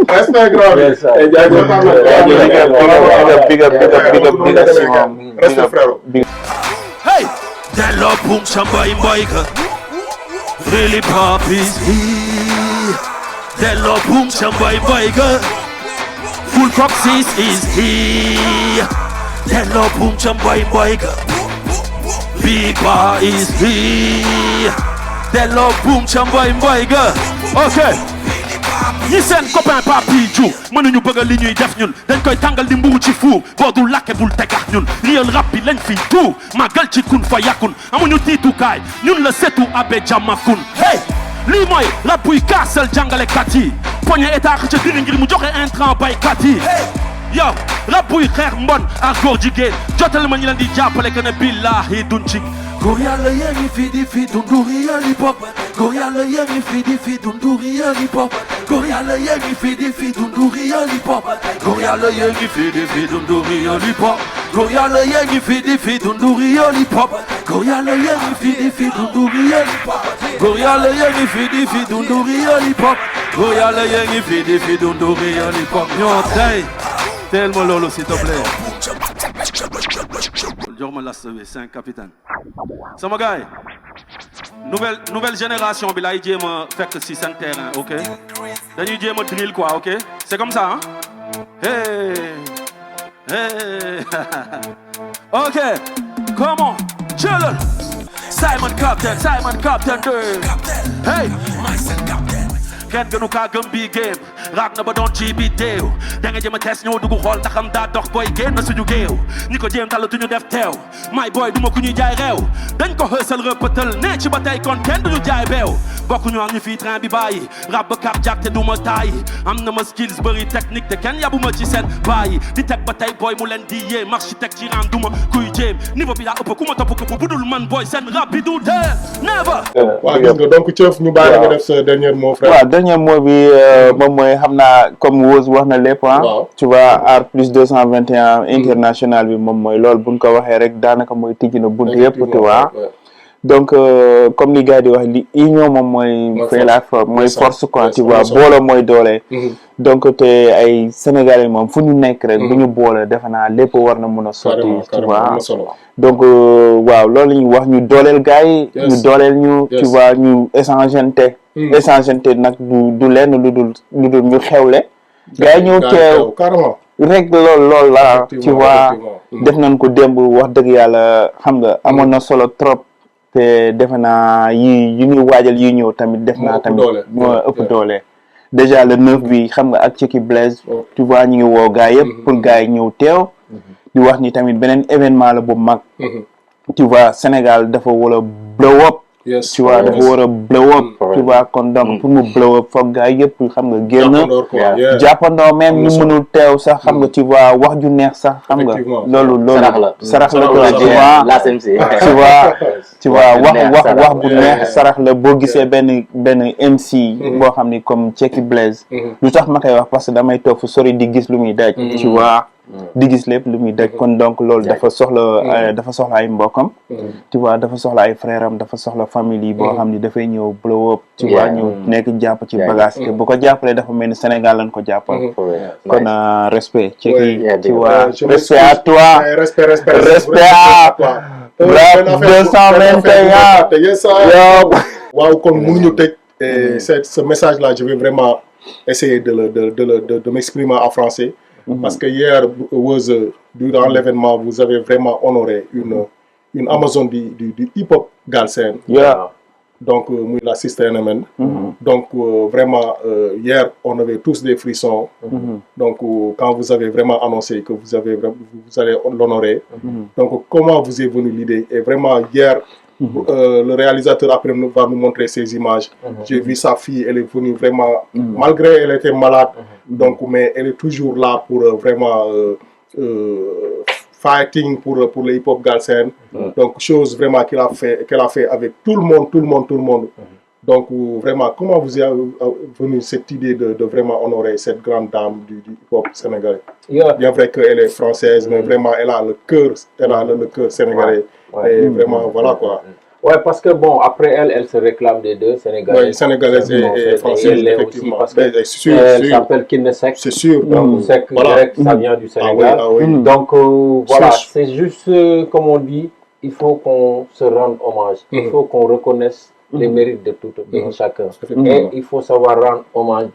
respect grand bi respect frère hey delloo buum sa mboy mboy ka Really pop is here. Dello boom chambai boyga. Full Proxies is here. Dello boom chambai boyga. Big Bar is here. Dello boom chambai boyga. Okay. ñi seen copain papi ju mënuñu bëgg li ñuy def ñun dañ koy tàngal di mburu ci fu boo du lakke bul tegax ñun réel rap bi lañ fi tout màggal ci kun fa yàkkun amuñu tiitukaay ñun la setu abe jamakun hey lii mooy rap buy kaasal jàngalekat yi poñe état ca diri ngir mu joxe intrant baykat yi yow rap buy xeex mbon ak góor jigéen jotal ma ñu leen di jàppale que ne billahi duñ ci góor yàlla yaa ngi fi di fi dundu réel hip hop góor yàlla yaa ngi fi di fi dundu réel hip hop góor yàlla yaa ngi fi di fi dundu réel hip hop góor yàlla yaa ngi fi di fi dundu réel hip hop góor yàlla yaa ngi fi di fi dundu réel hip hop góor yàlla yaa ngi fi di fi dundu réel hip hop góor yàlla yaa ngi fi di fi dundu réel hip hop góor yàlla yaa ngi fi di fi dundu réel hip hop ñoo tey ma loolu s'il te plaît jox ma las 5 capitaine sama gars yi nouvelle génération bi laay jéem a fekk si seen terrain ok dañuy jéem a drill quoi ok c'est comme ça hein hey ok comment chillin Simon Captain 2 hey kenn gënu kaa gëm bii game raak na ba doon ci bi déew da nga jëm a test ñëw dugg xool ndaxam daa dox boy génn na suñu géew ñi ko jéem talatuñu def teew my boy duma ku ñuy jaay réew dañ ko xësal rëppatal ne ci ba tey kon kenn duñu jaay beew bokkuñu ak ñu fii train bi bàyyi rab ba cardiaque te duma tàyyi am na ma skills bëri technique te kenn yabuma ci seen bàyyi di teg ba tey boy mu leen di yee marche teg ci ram duma kuy jéem niveau bi daa ëpp ku ma topp këpp bu dul man boy seen rab bi du dee never waaw gis nga donc Thieuff ñu bàyyi nga def sa dernier mot frère dernier mot bi moom mooy xam naa comme Wose wax na lépp ah tu vois art plus 221 international bi moom mooy loolu buñ ko waxee rek daanaka mooy tijji na bunt yëpp tu vois donc comme li gars di wax li union moom mooy fait la force mooy force quoi tu vois boole mooy doole donc te ay Sénégalais moom fu ñu nekk rek bu ñu boole defe naa lépp war na mën a sotti tu vois donc waaw loolu la ñuy wax ñu dooleel gars yi ñu dooleel ñu tu vois ñu échangeante échangeante nag du lenn lu dul ñu xewle gars yi ñëw teew rek lool la tu vois def nañ ko démb wax dëgg yàlla xam nga amoon na solo trop te defe naa yi yu ñuy waajal yi ñëw tamit def naa tamit moo ëpp doole déjà le 9 bi xam nga ak Ceki Blaise tu vois ñu ngi woo gars yëpp pour gars yi ñëw teew di wax ni tamit beneen événement la bu mag tu vois Sénégal dafa war a blow up tu vois dafa war a blow up tu vois kon donc pour mu blow up foog gars yëpp xam nga génn jàppandoo même ñu mënul teew sax xam nga tu vois wax ju neex sax xam nga loolu sarax la quoi tu vois wax bu neex sarax la boo gisee benn MC boo xam ni comme Ceki Blaise lu tax ma koy wax parce que damay toog fu sori di gis lu muy daj tu vois di gis lépp lu muy daj kon donc loolu dafa soxla ay mbokkam tu vois dafa soxla ay frère am dafa soxla famille yi boo xam ni dafay ñëw blow up tu vois ñëw nekk jàpp ci bagage te bu ko jàppalee dafa mel ni Sénégal lañ ko jàppal kon respect Ceki tu vois respect à toi respect à Rap 221 waaw kon mënuñu tëj ce message là je vais vraiment essayer de m'exprimer en français parce que hier durant l'événement vous avez vraiment honoré une Amazone du hip-hop Galsen donc muy la Sister Element donc vraiment hier on avait tous des frissons donc quand vous avez vraiment annoncé que vous allez l'honorer donc comment vous est venue l'idée et vraiment hier le réalisateur après va nous montrer ces images j'ai vu sa fille elle est venue vraiment malgré elle était malade donc mais elle est toujours là pour vraiment fighting pour le hip-hop Galsen donc chose vraiment qu'elle a fait avec tout le monde donc vraiment comment vous est venue cette idée de vraiment honorer cette grande dame du hip-hop sénégalais bien vrai qu'elle est française mais vraiment elle a le cœur sénégalais et vraiment voilà quoi. Ouais, parce que bon, après elle se réclame des deux, sénégalais. Oui, sénégalaise et française, effectivement. Parce qu'elle s'appelle Kinesek. C'est sûr. Donc, Sek, direct, ça vient du Sénégal. Donc, voilà, c'est juste, comme on dit, il faut qu'on se rende hommage. Il faut qu'on reconnaisse les mérites de tout de chacun. Et il faut savoir rendre hommage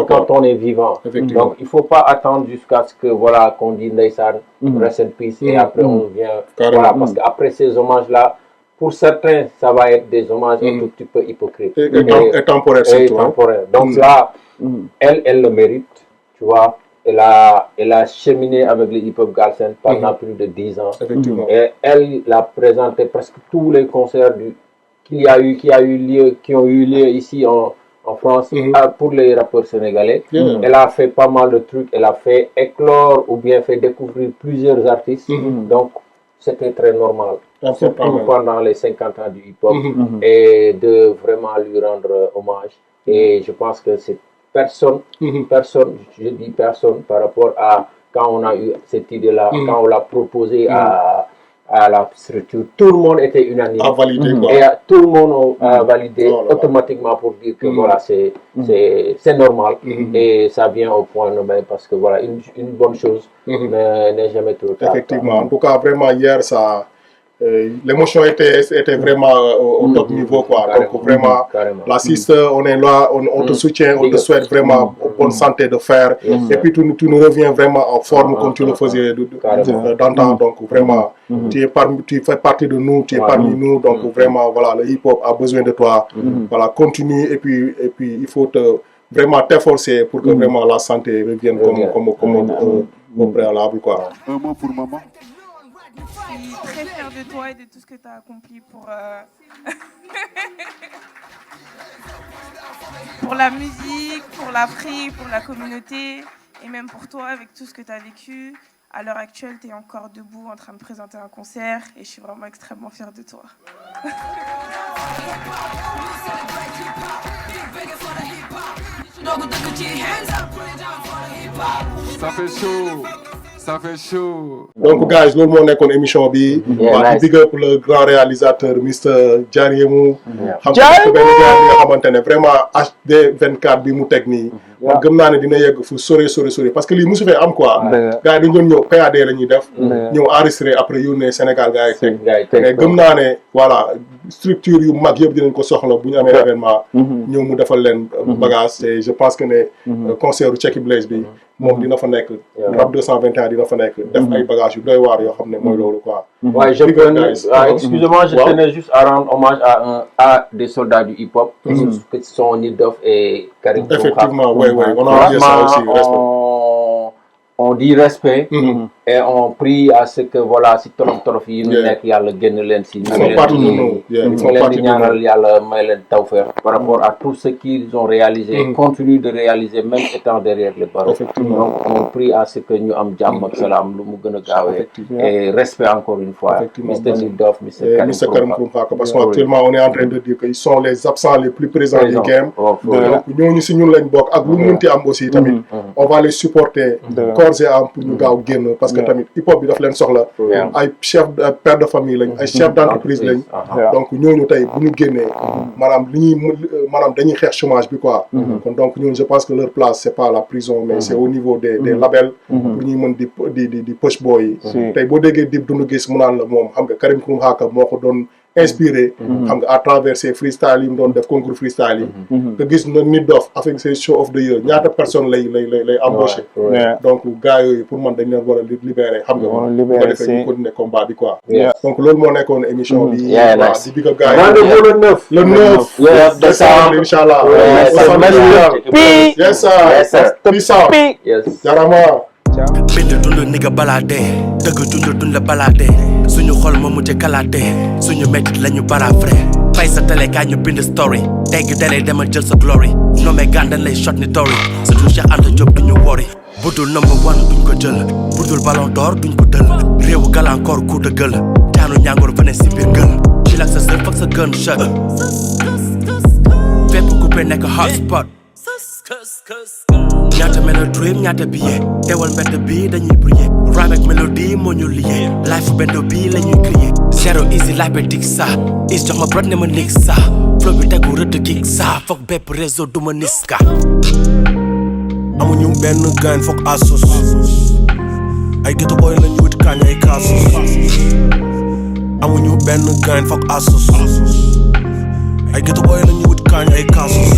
quand on est vivant. Donc il faut pas attendre jusqu'à ce que voilà qu'on dit Ndeysaan, rest in peace, et après on vient. Voilà, parce qu'après ces hommages-là, pour certains, ça va être des hommages un tout petit peu hypocrites. Et temporaires surtout. Donc là, elle le mérite, tu vois. Elle a cheminé avec le hip-hop Galsen pendant plus de 10 ans. Et elle a présenté presque tous les concerts qui ont eu lieu ici en France pour les rappeurs sénégalais. Elle a fait pas mal de trucs. Elle a fait éclore ou bien fait découvrir plusieurs artistes. Donc, c'était très normal. Surtout pendant les 50 ans du hip-hop. Et de vraiment lui rendre hommage. Et je pense que c'est personne, je dis personne, par rapport à quand on a eu cette idée-là, quand on l'a proposé à la structure, tout le monde était unanime. À valider, quoi. Et tout le monde a validé automatiquement pour dire que voilà, c'est normal. Et ça vient au point nommé parce que voilà, une bonne chose n'est jamais trop tard. Effectivement. En tout cas, vraiment, hier, ça... l'émotion était vraiment au top niveau, quoi. Carrément. Donc vraiment, la sister, on est là, on te soutient, on te souhaite vraiment bonne santé de fer. Et puis tu nous reviens vraiment en forme comme tu le faisais d'antan. Donc vraiment, tu fais partie de nous, tu es parmi nous. Donc vraiment, voilà, le hip-hop a besoin de toi. Voilà, continue et puis il faut vraiment t'efforcer pour que vraiment la santé revienne comme au préalable, quoi. Un mot pour maman. Je suis très fière de toi et de tout ce que tu as accompli pour la musique, pour l'Afrique, pour la communauté et même pour toi avec tout ce que tu as vécu. À l'heure actuelle, tu es encore debout en train de présenter un concert et je suis vraiment extrêmement fière de toi. Ça fait chaud. Ça fait chaud. Donc, guys, loolu moo nekkoon émission bi. waa big up le grand réalisateur Mr Diariemou. xam nga benn gars bi nga xamante ne vraiment HD 24 bi mu teg nii. man gëm naa ne dina yegg fu sori parce que lii mosu fee am quoi. gars yi dañu doon ñëw PAD la ñuy def. ñëw enregistré après yónnee Sénégal gars yi teg. mais gëm naa ne voilà structure yu mag yëpp dinañ ko soxla bu ñu amee événement. ñëw mu defal leen bagage et je pense que ne concert u Checky Blaze bi. moom dina fa nekk rap 221 dina fa nekk def ay bagages yu doy waar yoo xam ne mooy loolu quoi. Ouais, excusez-moi, je tenais juste à rendre hommage à des soldats du hip-hop que sont Nidov et Karim. Effectivement, oui, on a oublié ça aussi. On dit respect et on prie à ce que voilà si tolof yi ñu nekk yàlla génn leen si ñu leen di ñaanal yàlla may leen tawfeex par rapport à tout ce qu'ils ont réalisé et continuent de réaliser même étant derrière les barreaux. Donc on prie à ce que ñu am jàmm ak salaam lu mu gën a gaawee et respect encore une fois Mr Nidov, Mr Karim Xrum Xax parce qu'actuellement on est en train de dire qu'ils sont les absents les plus présents du game. Donc ñooñu si ñun lañ bokk ak lu munti am aussi tamit on va les supporter corps et âme pour ñu gaaw génn parce que tamit hip hop bi daf leen soxla ay chef père de famille lañ ay chef d'entreprise lañ donc ñooñu tey bu ñu génnee maanaam dañuy xeex chômage bi quoi kon donc ñooñu je pense que leur place c'est pas la prison mais c'est au niveau des labels pour ñuy mën di push boy yi tey boo déggee Dip Doundou Guiss mu naan la moom xam nga Karim Xrum Xax moo ko doon inspiré xam nga à travers ces freestyle yi mu doon def concours freestyle yi nga gis na Nit Dof avec ses show of the year ñaata personne lay embauché donc gars yooyu pour man dañ leen war a libérer xam nga ba defee ñu continuer combat bi quoi donc loolu moo nekkoon émission bi di big up gars yi rendez-vous le 9 décembre inchallah yes sir peace out jarama bind dund ni nga balaadee dëgg junj dund la balaadee suñu xol ma mujj kalaatee suñu métit lañu barafré fay sa télé kaa ñu bind story tegg télé demal jël sa glory nommé gàndan lay shot ni Tory surtout Cheikh Anta Diop duñu wori budul number one duñ ko jël budul ballon d'or duñ ko dël réewu gàllankoor ku dëggal jaanu ñàngoor fa ne si biir gël ci lak sa sër fak sa gun shot fépp coupé nekk hotspot ñaata melo dream ñaata billet teewal mbedd bi dañuy briller rhyme ak mélodie moo ñu lié life bendo bi lañuy crier zero easy life be dig sa is jox ma brot ne ma nig sa flow bi tegu rëdd kick sa foog bépp réseau du ma niska amuñu benn gain foog asos ay ghetto boy lañu wut kañ ay kaasus amuñu benn gain fuck asus ay ghetto boy lañu wut kaañ ay kaasus